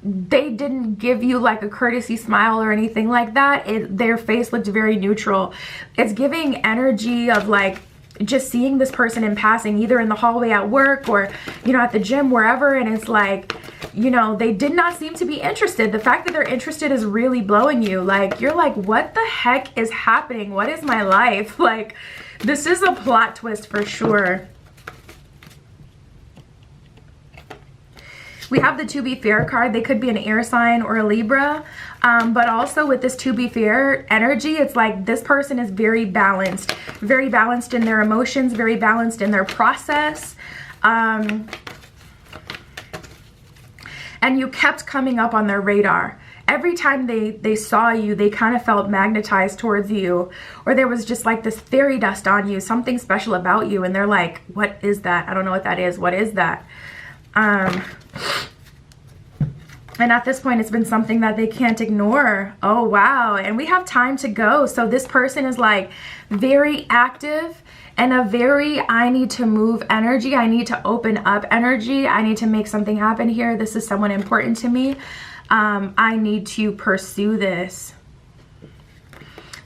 they didn't give you like a courtesy smile or anything like that. Their face looked very neutral. It's giving energy of like just seeing this person in passing, either in the hallway at work or, you know, at the gym, wherever. And it's like, you know, they did not seem to be interested. The fact that they're interested is really blowing you. Like, you're like, what the heck is happening? What is my life? Like, this is a plot twist for sure. We have the to be fair card. They could be an air sign or a Libra. But also with this to be fair energy, it's like this person is very balanced in their emotions, very balanced in their process. And you kept coming up on their radar. every time they saw you, they kind of felt magnetized towards you, or there was just like this fairy dust on you, something special about you, and they're like, what is that? I don't know what that is. What is that? And at this point, it's been something that they can't ignore. Oh, wow. And we have time to go. So this person is like very active and a very, I need to move energy. I need to open up energy. I need to make something happen here. This is someone important to me. I need to pursue this.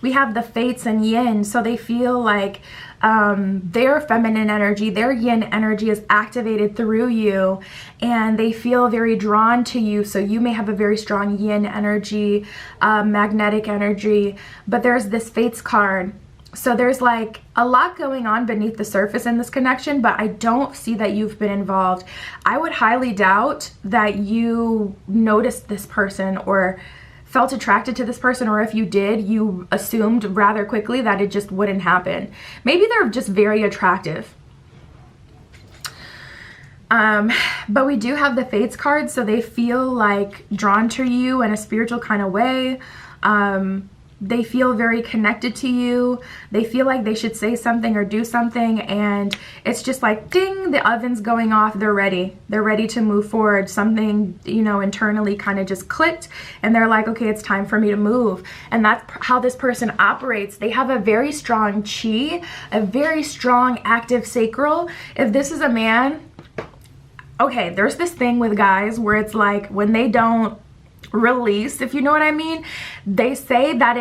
We have the fates and yin. So they feel like their feminine energy, their yin energy is activated through you, and they feel very drawn to you. So you may have a very strong yin energy, magnetic energy, but there's this fates card. So there's like a lot going on beneath the surface in this connection, but I don't see that you've been involved. I would highly doubt that you noticed this person or felt attracted to this person, or if you did, you assumed rather quickly that it just wouldn't happen. Maybe they're just very attractive. But we do have the fates card, so they feel like drawn to you in a spiritual kind of way. They feel very connected to you. They feel like they should say something or do something, and it's just like ding, the oven's going off. They're ready. They're ready to move forward. Something, you know, internally kind of just clicked, and they're like, okay, it's time for me to move. And that's how this person operates. They have a very strong chi, a very strong active sacral. If this is a man, okay, there's this thing with guys where it's like when they don't release, if you know what I mean, they say that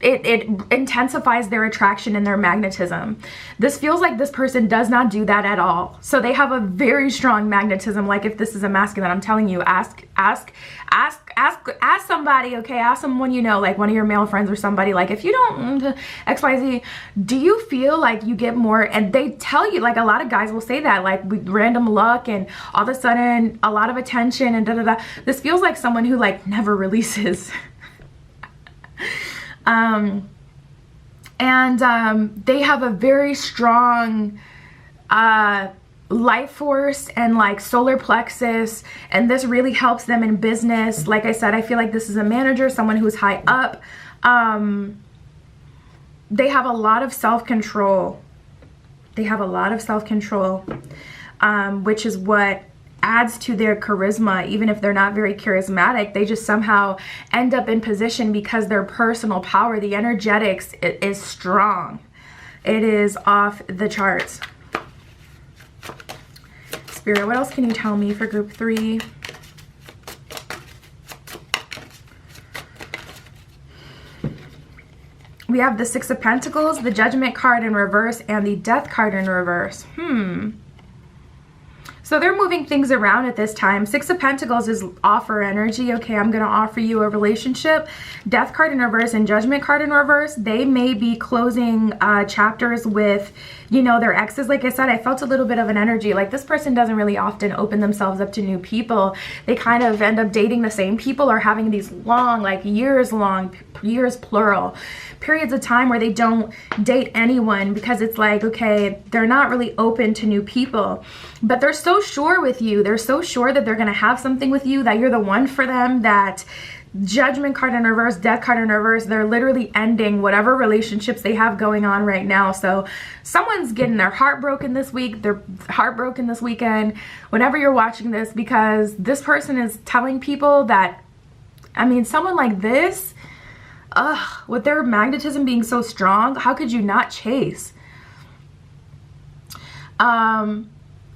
it intensifies their attraction and their magnetism. This feels like this person does not do that at all. So they have a very strong magnetism. Like if this is a masculine, I'm telling you, ask somebody, okay? Ask someone you know, like one of your male friends or somebody, like if you don't XYZ, do you feel like you get more? And they tell you, like a lot of guys will say that, like with random luck and all of a sudden a lot of attention and da-da-da. This feels like someone who like never releases. They have a very strong life force and like solar plexus, and this really helps them in business. Like I said, I feel like this is a manager, someone who's high up. They have a lot of self-control. They have a lot of self-control, which is what adds to their charisma. Even if they're not very charismatic, they just somehow end up in position because their personal power, the energetics, is strong. It is off the charts. Spirit, what else can you tell me for group 3? We have the Six of Pentacles, the Judgment card in reverse, and the Death card in reverse. So they're moving things around at this time. Six of Pentacles is offer energy. Okay, I'm going to offer you a relationship. Death card in reverse and Judgment card in reverse. They may be closing chapters with, you know, their exes. Like I said, I felt a little bit of an energy. Like this person doesn't really often open themselves up to new people. They kind of end up dating the same people or having these long, like years plural, periods of time where they don't date anyone because it's like, okay, they're not really open to new people. But they're so sure with you. They're so sure that they're going to have something with you, that you're the one for them, that Judgment card in reverse, Death card in reverse, they're literally ending whatever relationships they have going on right now. So someone's getting their heart broken this week, they're heartbroken this weekend, whenever you're watching this, because this person is telling people that, I mean, someone like this, with their magnetism being so strong, how could you not chase?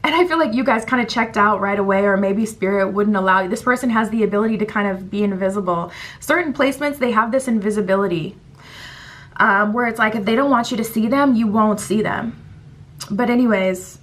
And I feel like you guys kind of checked out right away, or maybe Spirit wouldn't allow you. This person has the ability to kind of be invisible. Certain placements, they have this invisibility, where it's like if they don't want you to see them, you won't see them. But anyways,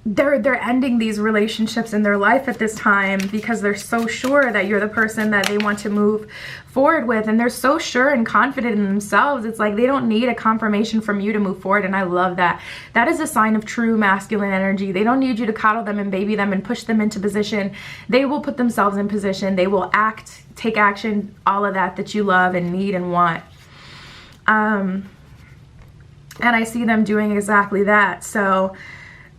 they're ending these relationships in their life at this time because they're so sure that you're the person that they want to move forward with, and they're so sure and confident in themselves. It's like they don't need a confirmation from you to move forward, and I love that. That is a sign of true masculine energy. They don't need you to coddle them and baby them and push them into position. They will put themselves in position. They will act, take action, all of that you love and need and want. And I see them doing exactly that. So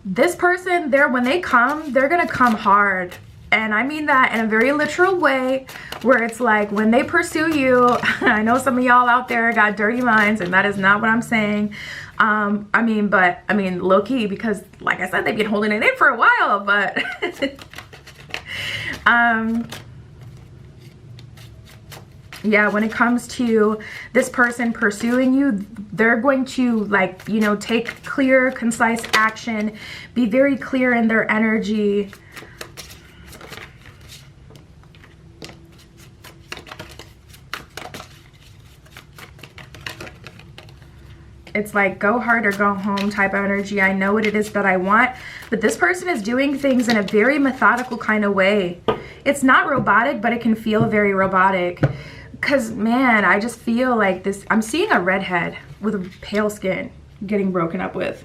this person, when they come, they're gonna come hard. And I mean that in a very literal way, where it's like when they pursue you, I know some of y'all out there got dirty minds, and that is not what I'm saying. I mean, low key, because like I said, they've been holding it in for a while, but yeah, when it comes to this person pursuing you, they're going to, like, you know, take clear, concise action, be very clear in their energy. It's like go hard or go home type of energy. I know what it is that I want, but this person is doing things in a very methodical kind of way. It's not robotic, but it can feel very robotic. Because, man, I just feel like this. I'm seeing a redhead with pale skin getting broken up with.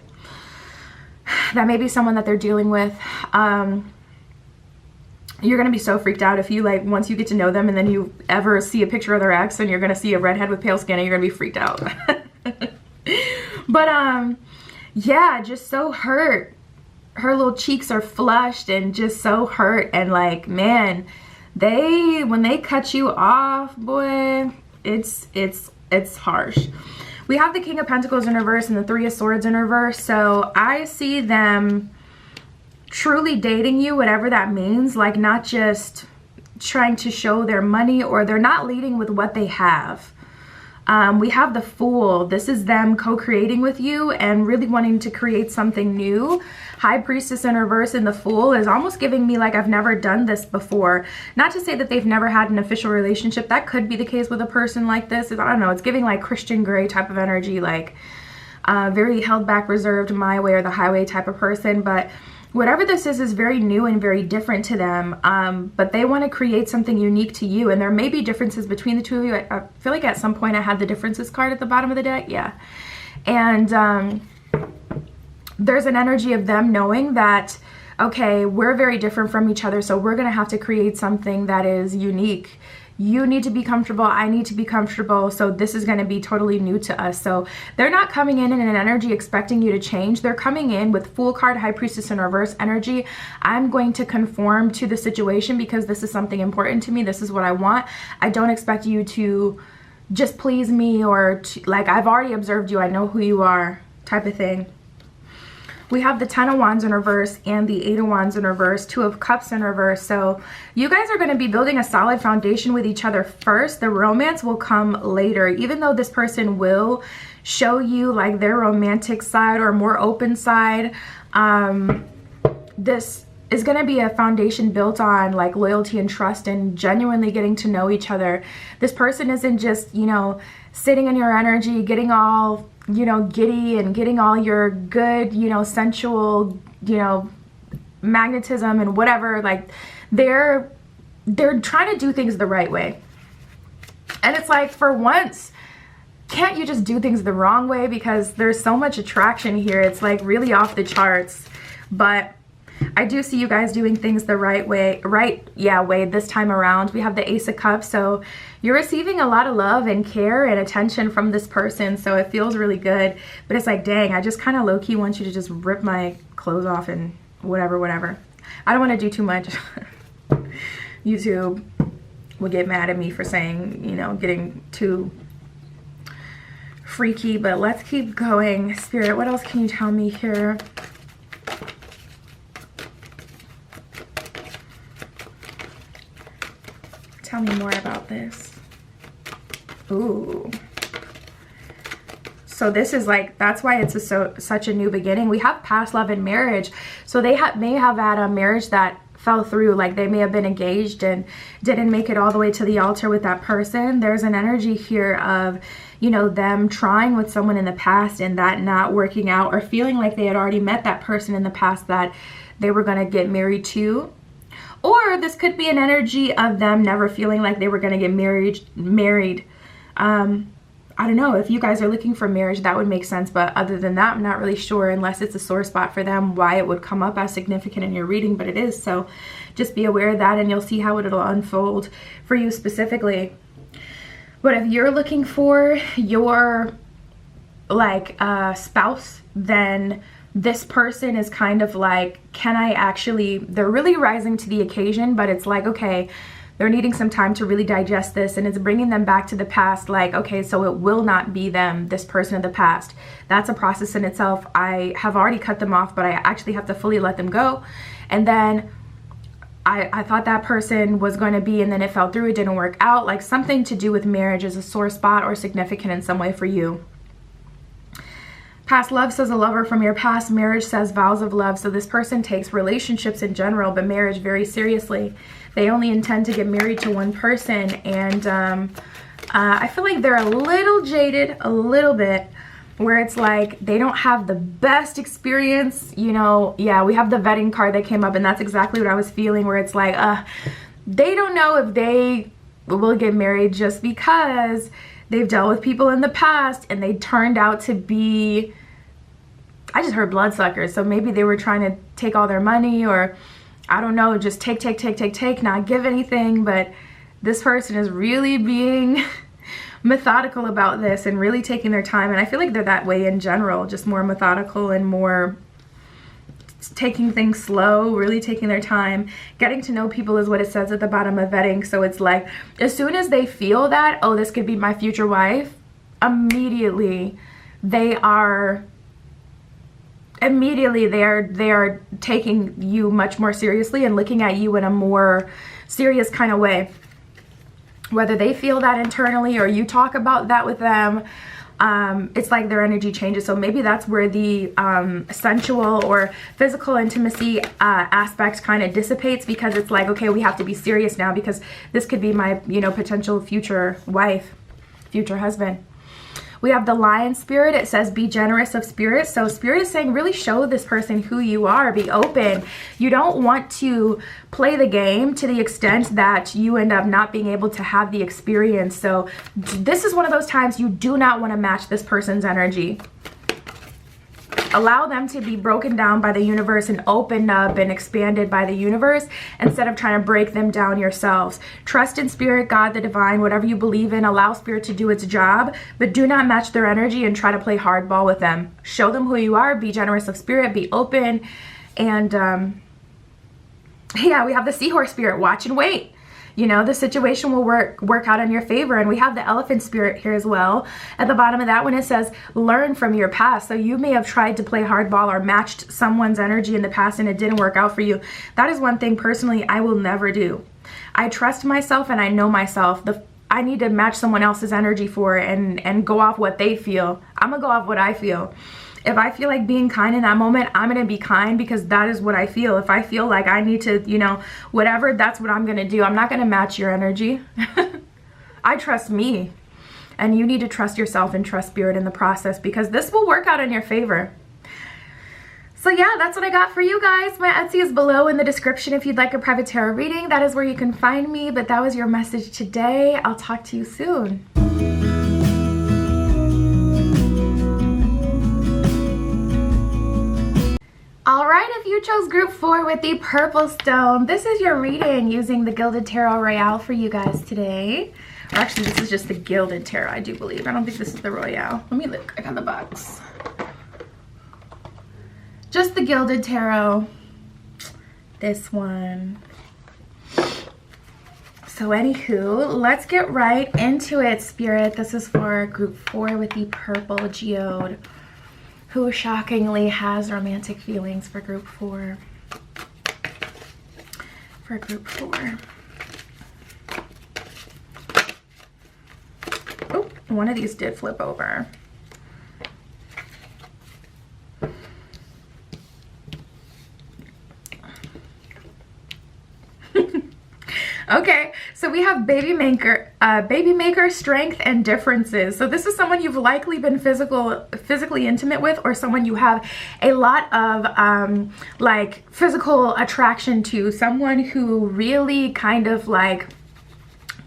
That may be someone that they're dealing with. You're going to be so freaked out if you, like, once you get to know them and then you ever see a picture of their ex and you're going to see a redhead with pale skin and you're going to be freaked out. But, yeah, just so hurt. Her little cheeks are flushed and just so hurt. And, like, man, when they cut you off, boy, it's harsh. We have the King of Pentacles in reverse and the Three of Swords in reverse. So I see them truly dating you, whatever that means. Like, not just trying to show their money, or they're not leading with what they have. We have the Fool. This is them co-creating with you and really wanting to create something new. High Priestess in reverse and the Fool is almost giving me like I've never done this before. Not to say that they've never had an official relationship. That could be the case with a person like this. I don't know. It's giving like Christian Grey type of energy, like very held back, reserved, my way or the highway type of person. But whatever this is very new and very different to them, but they want to create something unique to you, and there may be differences between the two of you. I feel like at some point I had the differences card at the bottom of the deck, yeah. And there's an energy of them knowing that, okay, we're very different from each other, so we're going to have to create something that is unique. You need to be comfortable, I need to be comfortable, so this is going to be totally new to us. So they're not coming in an energy expecting you to change. They're coming in with Fool card, High Priestess in reverse energy. I'm going to conform to the situation because this is something important to me. This is what I want. I don't expect you to just please me, or to, like, I've already observed you, I know who you are type of thing. We have the Ten of Wands in reverse and the Eight of Wands in reverse, Two of Cups in reverse. So you guys are going to be building a solid foundation with each other first. The romance will come later, even though this person will show you like their romantic side or more open side. This is going to be a foundation built on like loyalty and trust and genuinely getting to know each other. This person isn't just, you know, sitting in your energy, getting all, you know, giddy and getting all your good, you know, sensual, you know, magnetism and whatever. Like they're trying to do things the right way. And it's like, for once, can't you just do things the wrong way? Because there's so much attraction here. It's like really off the charts. But I do see you guys doing things the right way, way this time around. We have the Ace of Cups, so you're receiving a lot of love and care and attention from this person, so it feels really good. But it's like, dang, I just kind of low-key want you to just rip my clothes off and whatever. I don't want to do too much. YouTube will get mad at me for saying, you know, getting too freaky, but let's keep going. Spirit, what else can you tell me here? Tell me more about this. Ooh. So this is like, that's why it's such a new beginning. We have past love and marriage. So they may have had a marriage that fell through. Like they may have been engaged and didn't make it all the way to the altar with that person. There's an energy here of, you know, them trying with someone in the past and that not working out, or feeling like they had already met that person in the past that they were going to get married to. Or this could be an energy of them never feeling like they were going to get married. I don't know. If you guys are looking for marriage, that would make sense. But other than that, I'm not really sure, unless it's a sore spot for them, why it would come up as significant in your reading. But it is. So just be aware of that, and you'll see how it'll unfold for you specifically. But if you're looking for your like spouse, then this person is kind of like, can I actually, they're really rising to the occasion, but it's like, okay, they're needing some time to really digest this, and it's bringing them back to the past. Like, okay, so it will not be them, this person of the past. That's a process in itself. I have already cut them off, but I actually have to fully let them go. And then I thought that person was going to be, and then it fell through, it didn't work out. Like something to do with marriage is a sore spot or significant in some way for you. Past love says a lover from your past. Marriage says vows of love. So this person takes relationships in general, but marriage very seriously. They only intend to get married to one person. And I feel like they're a little jaded, a little bit, where it's like they don't have the best experience. You know, yeah, we have the vetting card that came up, and that's exactly what I was feeling, where it's like, they don't know if they will get married just because they've dealt with people in the past and they turned out to be, I just heard bloodsuckers. So maybe they were trying to take all their money, or I don't know, just take, not give anything. But this person is really being methodical about this and really taking their time. And I feel like they're that way in general, just more methodical and more taking things slow, really taking their time. Getting to know people is what it says at the bottom of vetting. So it's like, as soon as they feel that, oh, this could be my future wife, immediately they are taking you much more seriously and looking at you in a more serious kind of way. Whether they feel that internally or you talk about that with them, it's like their energy changes. So maybe that's where the sensual or physical intimacy aspect kind of dissipates, because it's like, okay, we have to be serious now, because this could be my, you know, potential future wife, future husband. We have the lion spirit. It says be generous of spirit. So spirit is saying really show this person who you are. Be open. You don't want to play the game to the extent that you end up not being able to have the experience. So this is one of those times you do not want to match this person's energy. Allow them to be broken down by the universe and opened up and expanded by the universe, instead of trying to break them down yourselves. Trust in spirit, God, the divine, whatever you believe in. Allow spirit to do its job, but do not match their energy and try to play hardball with them. Show them who you are. Be generous of spirit. Be open. And yeah, we have the seahorse spirit. Watch and wait. You know, the situation will work out in your favor. And we have the elephant spirit here as well. At the bottom of that one, it says, learn from your past. So you may have tried to play hardball or matched someone's energy in the past and it didn't work out for you. That is one thing personally I will never do. I trust myself and I know myself. I need to match someone else's energy for it and go off what they feel. I'm gonna go off what I feel. If I feel like being kind in that moment, I'm going to be kind because that is what I feel. If I feel like I need to, you know, whatever, that's what I'm going to do. I'm not going to match your energy. I trust me. And you need to trust yourself and trust spirit in the process, because this will work out in your favor. So yeah, that's what I got for you guys. My Etsy is below in the description if you'd like a private tarot reading. That is where you can find me. But that was your message today. I'll talk to you soon. All right, if you chose group 4 with the purple stone, this is your reading using the Gilded Tarot Royale for you guys today. Or actually, this is just the Gilded Tarot, I do believe. I don't think this is the Royale. Let me look. I got the box. Just the Gilded Tarot. This one. So anywho, let's get right into it, Spirit. This is for group 4 with the purple geode, who shockingly has romantic feelings for group 4. For group 4. Oh, one of these did flip over. Okay, so we have baby maker, strength, and differences. So this is someone you've likely been physically intimate with, or someone you have a lot of like physical attraction to, someone who really kind of like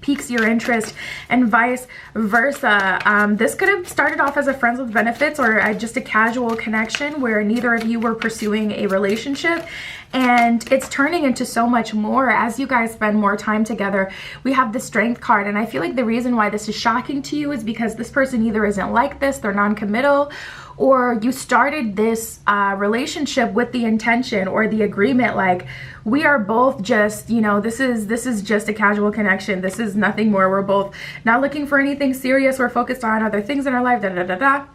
piques your interest, and vice versa. This could have started off as a friends with benefits or just a casual connection where neither of you were pursuing a relationship, And it's turning into so much more as you guys spend more time together. We have the Strength card, and I feel like the reason why this is shocking to you is because this person either isn't like this, they're non-committal, or you started this relationship with the intention or the agreement like, we are both just, you know, this is just a casual connection. This is nothing more. We're both not looking for anything serious. We're focused on other things in our life, da da da da.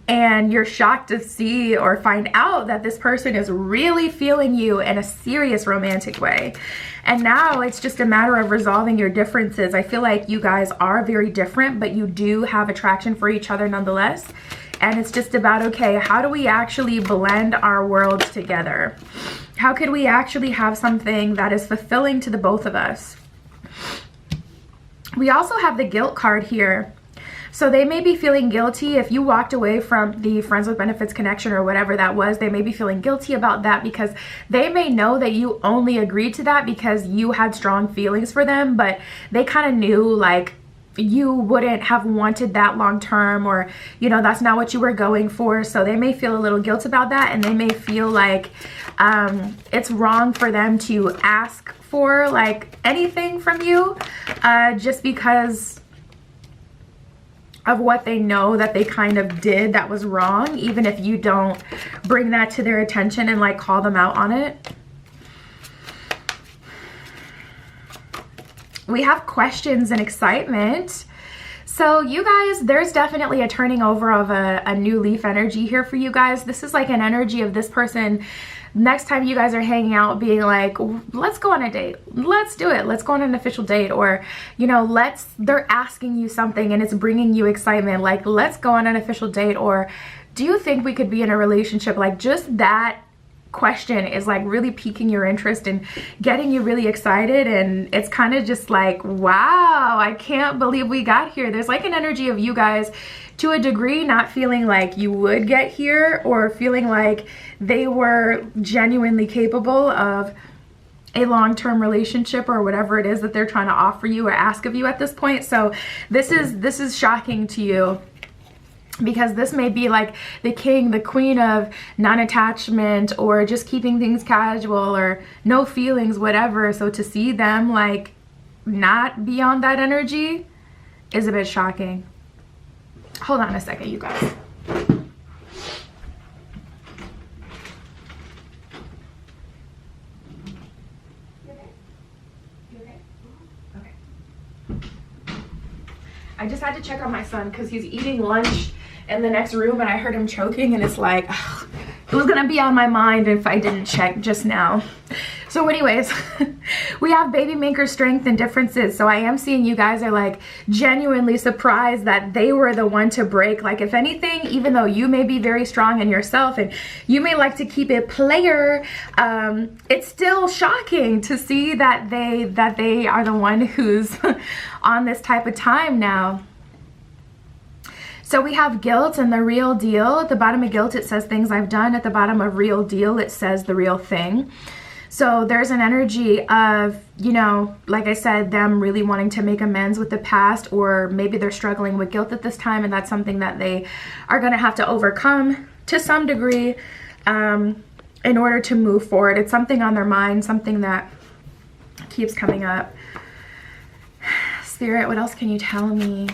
And you're shocked to see or find out that this person is really feeling you in a serious romantic way. And now it's just a matter of resolving your differences. I feel like you guys are very different, but you do have attraction for each other nonetheless. And it's just about, okay, how do we actually blend our worlds together? How could we actually have something that is fulfilling to the both of us? We also have the Guilt card here. So they may be feeling guilty if you walked away from the friends with benefits connection or whatever that was. They may be feeling guilty about that because they may know that you only agreed to that because you had strong feelings for them, but they kind of knew like you wouldn't have wanted that long term, or, you know, that's not what you were going for. So they may feel a little guilt about that, and they may feel like it's wrong for them to ask for like anything from you just because of what they know that they kind of did that was wrong, even if you don't bring that to their attention and like call them out on it. We have questions and excitement. So you guys, there's definitely a turning over of a new leaf energy here for you guys. This is like an energy of this person next time you guys are hanging out being like, let's go on a date, let's do it, let's go on an official date, or, you know, they're asking you something and it's bringing you excitement, like, let's go on an official date, or do you think we could be in a relationship? Like, just that question is like really piquing your interest and getting you really excited, and it's kind of just like, wow, I can't believe we got here. There's like an energy of you guys to a degree not feeling like you would get here, or feeling like they were genuinely capable of a long-term relationship or whatever it is that they're trying to offer you or ask of you at this point. So this is shocking to you, because this may be like the king, the queen of non-attachment, or just keeping things casual, or no feelings, whatever. So to see them like not be on that energy is a bit shocking. Hold on a second, you guys. I just had to check on my son because he's eating lunch in the next room and I heard him choking, and it's like, ugh, it was gonna be on my mind if I didn't check just now. So anyways, we have baby maker strength and differences. So I am seeing you guys are like genuinely surprised that they were the one to break. Like, if anything, even though you may be very strong in yourself and you may like to keep it player, it's still shocking to see that they are the one who's on this type of time now. So we have guilt and the real deal. At the bottom of guilt, it says things I've done. At the bottom of real deal, it says the real thing. So there's an energy of, you know, like I said, them really wanting to make amends with the past, or maybe they're struggling with guilt at this time, and that's something that they are going to have to overcome to some degree in order to move forward. It's something on their mind, something that keeps coming up. Spirit, what else can you tell me?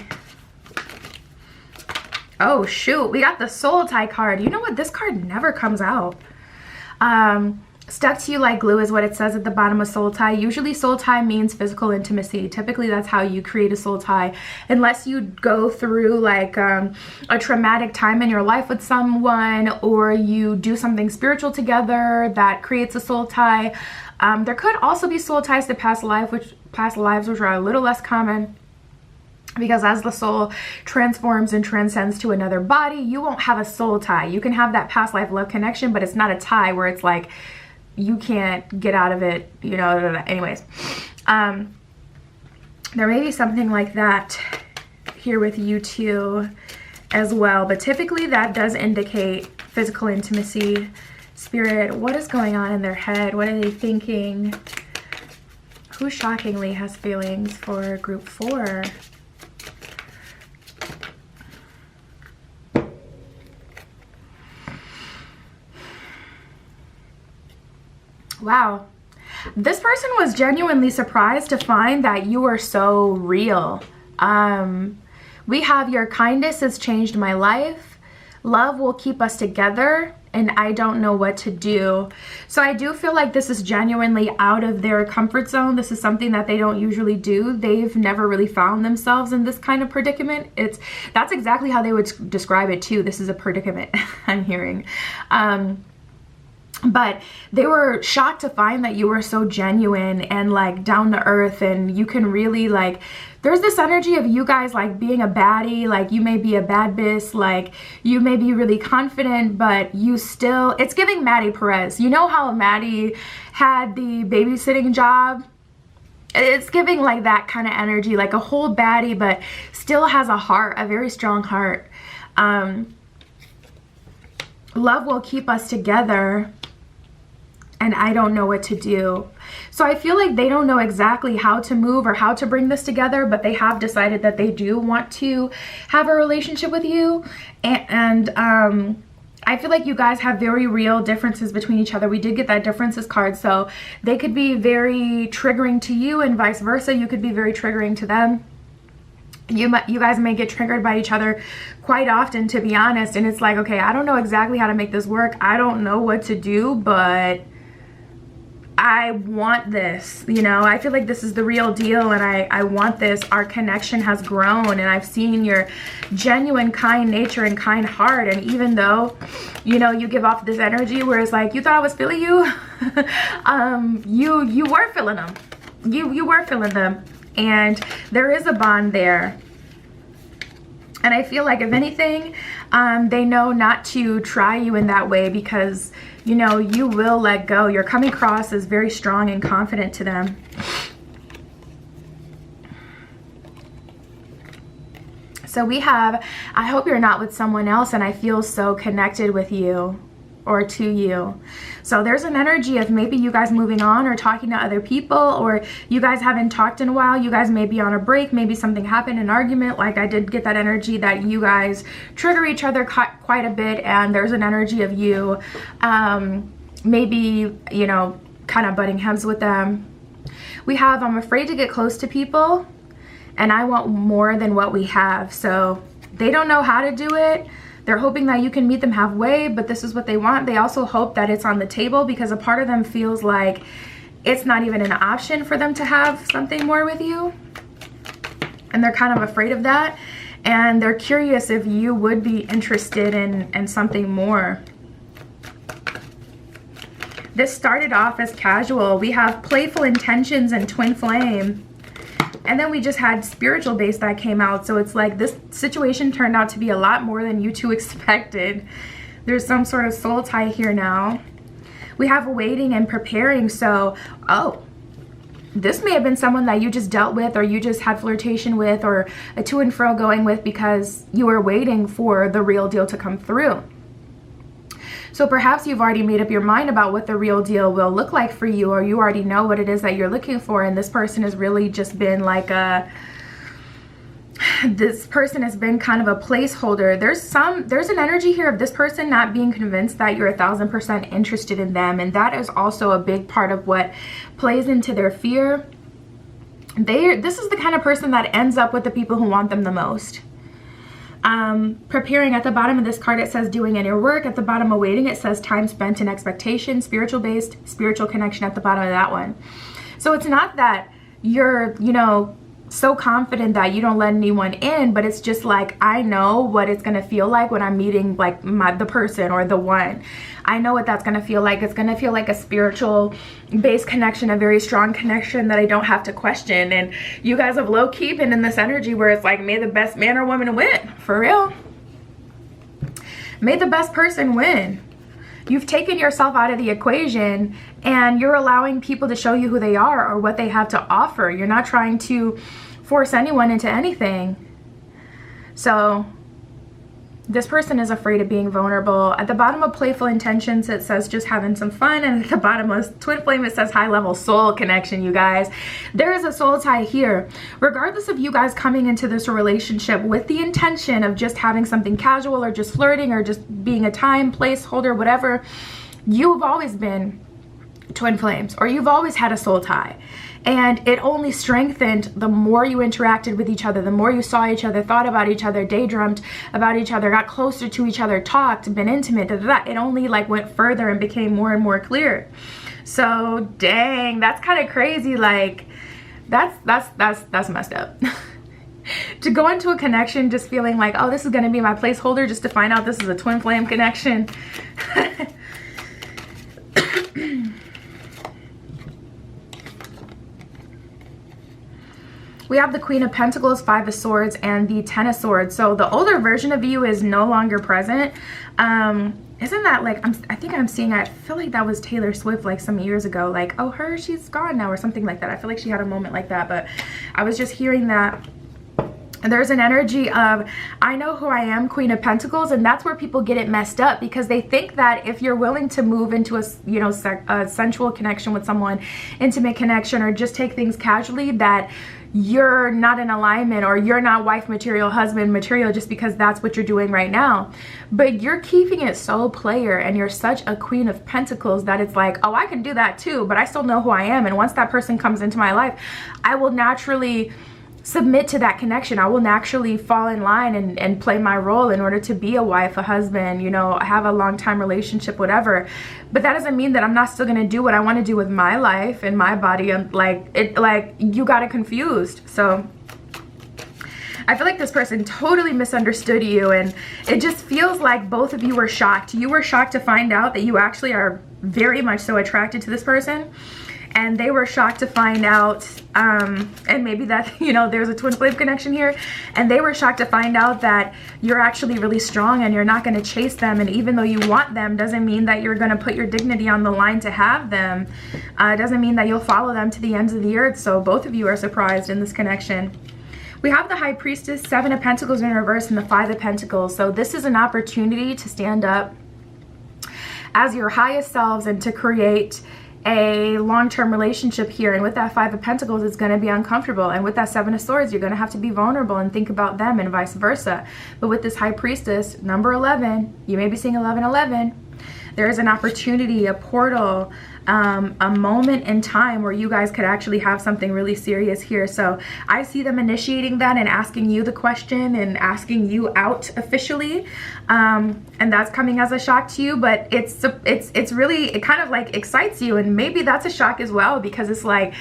Oh, shoot. We got the soul tie card. You know what? This card never comes out. Stuck to you like glue is what it says at the bottom of soul tie. Usually soul tie means physical intimacy. Typically that's how you create a soul tie, unless you go through like a traumatic time in your life with someone, or you do something spiritual together that creates a soul tie. There could also be soul ties to past lives, which are a little less common, because as the soul transforms and transcends to another body, you won't have a soul tie. You can have that past life love connection, but it's not a tie where it's like you can't get out of it, you know. Anyways, there may be something like that here with you two as well, but typically that does indicate physical intimacy. Spirit, what is going on in their head? What are they thinking? Who shockingly has feelings for group 4? Wow. This person was genuinely surprised to find that you are so real. We have your kindness has changed my life. Love will keep us together, and I don't know what to do. So I do feel like this is genuinely out of their comfort zone. This is something that they don't usually do. They've never really found themselves in this kind of predicament. That's exactly how they would describe it too. This is a predicament I'm hearing. But they were shocked to find that you were so genuine and like down to earth, and you can really like, there's this energy of you guys like being a baddie, like you may be a bad bitch, like you may be really confident, but you still, it's giving Maddie Perez. You know how Maddie had the babysitting job? It's giving like that kind of energy, like a whole baddie, but still has a heart, a very strong heart. Love will keep us together, and I don't know what to do. So I feel like they don't know exactly how to move or how to bring this together, but they have decided that they do want to have a relationship with you. And I feel like you guys have very real differences between each other. We did get that differences card, so they could be very triggering to you and vice versa. You could be very triggering to them. You guys may get triggered by each other quite often, to be honest. And it's like, okay, I don't know exactly how to make this work. I don't know what to do, but I want this, you know. I feel like this is the real deal, and I want this. Our connection has grown, and I've seen your genuine kind nature and kind heart. And even though, you know, you give off this energy where it's like, you thought I was feeling you, you were feeling them. You were feeling them, and there is a bond there. And I feel like, if anything, they know not to try you in that way, because, you know, you will let go. You're coming across as very strong and confident to them. So we have, I hope you're not with someone else, and I feel so connected with you or to you. So there's an energy of maybe you guys moving on or talking to other people, or you guys haven't talked in a while. You guys may be on a break. Maybe something happened, an argument. Like, I did get that energy that you guys trigger each other quite a bit, and there's an energy of you maybe, you know, kind of butting heads with them. We have, I'm afraid to get close to people, and I want more than what we have. So they don't know how to do it. They're hoping that you can meet them halfway, but this is what they want. They also hope that it's on the table, because a part of them feels like it's not even an option for them to have something more with you. And they're kind of afraid of that. And they're curious if you would be interested in something more. This started off as casual. We have playful intentions and twin flame. And then we just had spiritual base that came out. So it's like this situation turned out to be a lot more than you two expected. There's some sort of soul tie here now. We have waiting and preparing. So, oh, this may have been someone that you just dealt with, or you just had flirtation with, or a to and fro going with, because you were waiting for the real deal to come through. So perhaps you've already made up your mind about what the real deal will look like for you, or you already know what it is that you're looking for, and this person has really just been like this person has been kind of a placeholder. There's an energy here of this person not being convinced that you're 1000% interested in them, and that is also a big part of what plays into their fear. This is the kind of person that ends up with the people who want them the most. Preparing, at the bottom of this card, it says doing inner work. At the bottom of waiting, it says time spent in expectation, spiritual based, spiritual connection at the bottom of that one. So it's not that you're, you know, so confident that you don't let anyone in, but it's just like, I know what it's going to feel like when I'm meeting like the person or the one. I know what that's going to feel like. It's going to feel like a spiritual based connection, a very strong connection that I don't have to question. And you guys have low-key been in this energy where it's like, may the best man or woman win. For real. May the best person win. You've taken yourself out of the equation, and you're allowing people to show you who they are or what they have to offer. You're not trying to force anyone into anything. So this person is afraid of being vulnerable. At the bottom of playful intentions, it says just having some fun. And at the bottom of twin flame, it says high level soul connection, you guys. There is a soul tie here. Regardless of you guys coming into this relationship with the intention of just having something casual or just flirting or just being a time placeholder, whatever, you've always been twin flames, or you've always had a soul tie. And it only strengthened the more you interacted with each other, the more you saw each other, thought about each other, daydreamed about each other, got closer to each other, talked, been intimate, it only like went further and became more and more clear. So dang, that's kind of crazy. Like that's messed up. To go into a connection just feeling like, oh, this is going to be my placeholder, just to find out this is a twin flame connection. We have the Queen of Pentacles, Five of Swords, and the Ten of Swords. So the older version of you is no longer present. Isn't that like, I think I'm seeing, I feel like that was Taylor Swift like some years ago. Like, oh, she's gone now or something like that. I feel like she had a moment like that. But I was just hearing that there's an energy of, I know who I am, Queen of Pentacles, and that's where people get it messed up, because they think that if you're willing to move into a, you know, a sensual connection with someone, intimate connection, or just take things casually, that you're not in alignment, or you're not wife material, husband material, just because that's what you're doing right now. But you're keeping it so player, and you're such a Queen of Pentacles that it's like, oh, I can do that too, but I still know who I am. And once that person comes into my life, I will naturally submit to that connection. I will naturally fall in line and play my role in order to be a wife, a husband, you know, have a long time relationship, whatever. But that doesn't mean that I'm not still gonna do what I want to do with my life and my body. And like you got it confused. So I feel like this person totally misunderstood you, and it just feels like both of you were shocked. You were shocked to find out that you actually are very much so attracted to this person. And they were shocked to find out, and maybe that, you know, there's a twin flame connection here, and they were shocked to find out that you're actually really strong and you're not going to chase them. And even though you want them, doesn't mean that you're going to put your dignity on the line to have them. Doesn't mean that you'll follow them to the ends of the earth. So both of you are surprised in this connection. We have the High Priestess, Seven of Pentacles in reverse, and the Five of Pentacles. So this is an opportunity to stand up as your highest selves and to create a long-term relationship here. And with that Five of Pentacles, it's going to be uncomfortable, and with that Seven of Swords, you're going to have to be vulnerable and think about them, and vice versa. But with this High Priestess, number 11, you may be seeing 1111. There is an opportunity, a portal, a moment in time where you guys could actually have something really serious here. So I see them initiating that and asking you the question and asking you out officially, and that's coming as a shock to you. But it's really, it kind of like excites you, and maybe that's a shock as well, because it's like,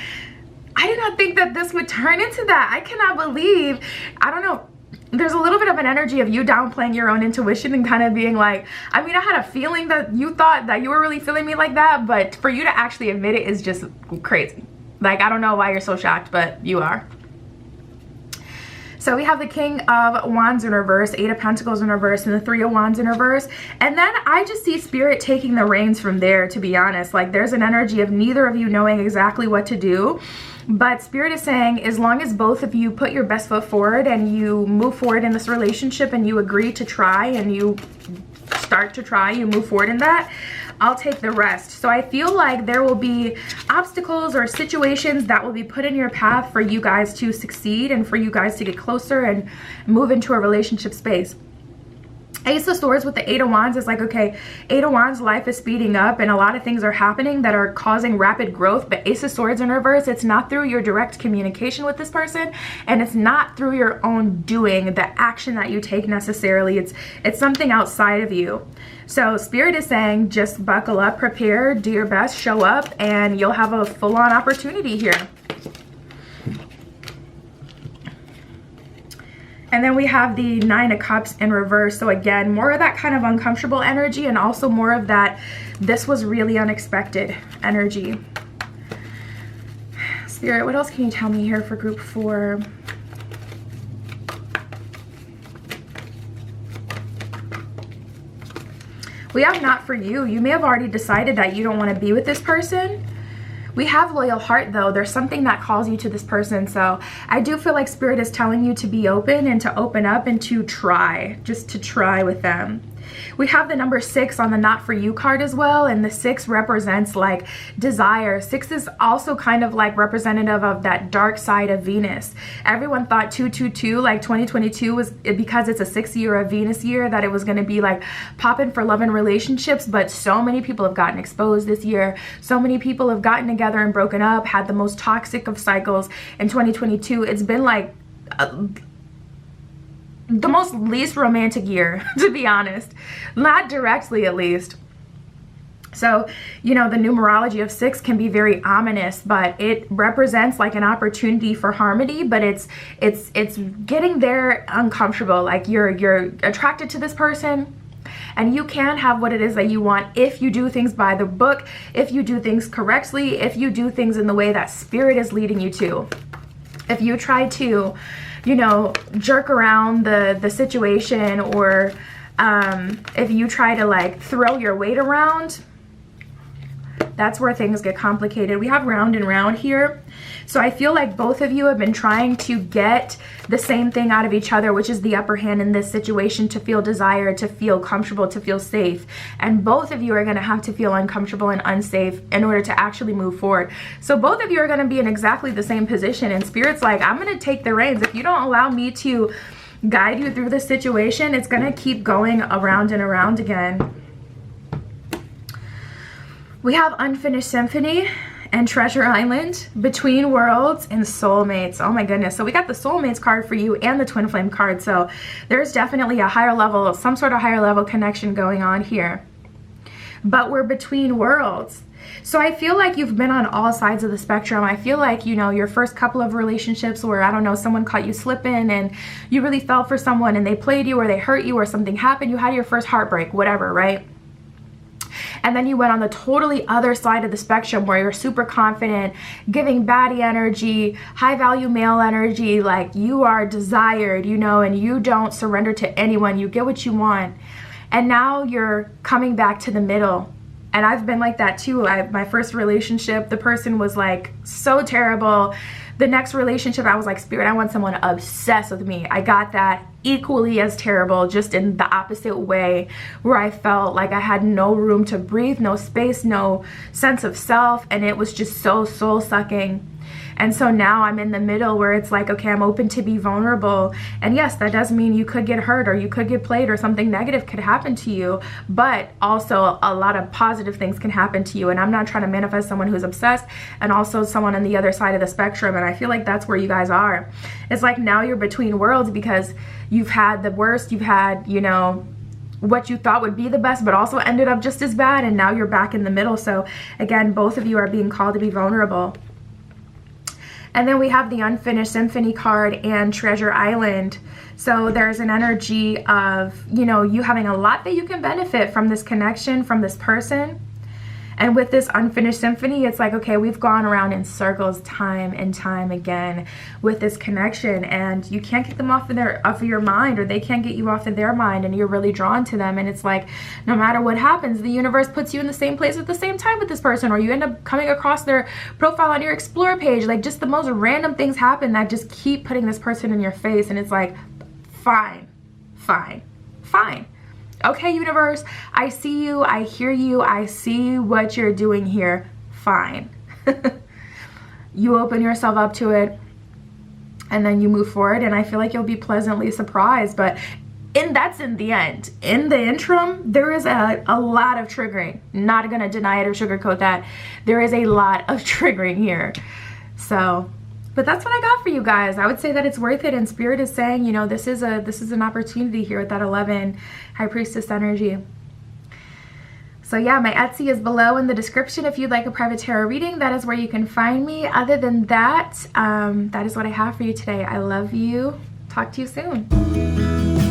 I did not think that this would turn into that. I cannot believe, I don't know. There's a little bit of an energy of you downplaying your own intuition and kind of being like, I mean, I had a feeling that you thought that you were really feeling me like that, but for you to actually admit it is just crazy. Like, I don't know why you're so shocked, but you are. So we have the King of Wands in reverse, Eight of Pentacles in reverse, and the Three of Wands in reverse. And then I just see Spirit taking the reins from there, to be honest. Like, there's an energy of neither of you knowing exactly what to do. But Spirit is saying, as long as both of you put your best foot forward and you move forward in this relationship and you agree to try and you start to try, you move forward in that, I'll take the rest. So I feel like there will be obstacles or situations that will be put in your path for you guys to succeed and for you guys to get closer and move into a relationship space. Ace of Swords with the Eight of Wands is like, okay, Eight of Wands, life is speeding up and a lot of things are happening that are causing rapid growth. But Ace of Swords in reverse, it's not through your direct communication with this person, and it's not through your own doing, the action that you take necessarily. It's something outside of you. So Spirit is saying, just buckle up, prepare, do your best, show up, and you'll have a full-on opportunity here. And then we have the Nine of Cups in reverse. So again, more of that kind of uncomfortable energy, and also more of that, this was really unexpected energy. Spirit, what else can you tell me here for group 4? We have not for you. You may have already decided that you don't want to be with this person. We have loyal heart though. There's something that calls you to this person. So I do feel like Spirit is telling you to be open and to open up and to try, just to try with them. We have the number 6 on the not for you card as well, and the 6 represents like desire. 6 is also kind of like representative of that dark side of Venus. Everyone thought 222, like 2022, was because it's a 6 year of Venus year, that it was going to be like popping for love and relationships, but so many people have gotten exposed this year. So many people have gotten together and broken up, had the most toxic of cycles in 2022. It's been like the most least romantic year, to be honest, not directly at least. So, you know, the numerology of 6 can be very ominous, but it represents like an opportunity for harmony, but it's getting there uncomfortable. Like you're attracted to this person, and you can have what it is that you want if you do things by the book, if you do things correctly, if you do things in the way that spirit is leading you to. If you try to, you know, jerk around the situation, or if you try to like throw your weight around, that's where things get complicated. We have round and round here. So I feel like both of you have been trying to get the same thing out of each other, which is the upper hand in this situation, to feel desire, to feel comfortable, to feel safe. And both of you are going to have to feel uncomfortable and unsafe in order to actually move forward. So both of you are going to be in exactly the same position, and Spirit's like, I'm going to take the reins. If you don't allow me to guide you through this situation, it's going to keep going around and around again. We have Unfinished Symphony and Treasure Island, Between Worlds, and Soulmates. Oh my goodness. So we got the Soulmates card for you and the Twin Flame card. So there's definitely a higher level, some sort of higher level connection going on here. But we're between worlds. So I feel like you've been on all sides of the spectrum. I feel like, you know, your first couple of relationships where, I don't know, someone caught you slipping and you really fell for someone and they played you or they hurt you or something happened. You had your first heartbreak, whatever, right? And then you went on the totally other side of the spectrum where you're super confident, giving baddie energy, high value male energy, like you are desired, you know, and you don't surrender to anyone. You get what you want. And now you're coming back to the middle. And I've been like that too. My first relationship, the person was like so terrible. The next relationship, I was like, Spirit, I want someone obsessed with me. I got that equally as terrible, just in the opposite way, where I felt like I had no room to breathe, no space, no sense of self, and it was just so soul-sucking. And so now I'm in the middle where it's like, okay, I'm open to be vulnerable. And yes, that does mean you could get hurt or you could get played or something negative could happen to you, but also a lot of positive things can happen to you. And I'm not trying to manifest someone who's obsessed and also someone on the other side of the spectrum. And I feel like that's where you guys are. It's like now you're between worlds because you've had the worst, you've had, you know, what you thought would be the best, but also ended up just as bad. And now you're back in the middle. So again, both of you are being called to be vulnerable. And then we have the Unfinished Symphony card and Treasure Island. So there's an energy of, you know, you having a lot that you can benefit from this connection, from this person. And with this Unfinished Symphony, it's like, okay, we've gone around in circles time and time again with this connection, and you can't get them off of your mind, or they can't get you off of their mind, and you're really drawn to them. And it's like, no matter what happens, the universe puts you in the same place at the same time with this person, or you end up coming across their profile on your Explore page. Like, just the most random things happen that just keep putting this person in your face, and it's like, fine, fine, fine. Okay, universe, I see you, I hear you, I see what you're doing here. Fine. You open yourself up to it, and then you move forward, and I feel like you'll be pleasantly surprised. But that's in the end. In the interim, there is a lot of triggering. Not gonna deny it or sugarcoat that. There is a lot of triggering here. So, but that's what I got for you guys. I would say that it's worth it, and Spirit is saying, you know, this is an opportunity here with that 11 High Priestess energy. So yeah, my Etsy is below in the description if you'd like a private tarot reading. That is where you can find me. Other than that, that is what I have for you today. I love you. Talk to you soon.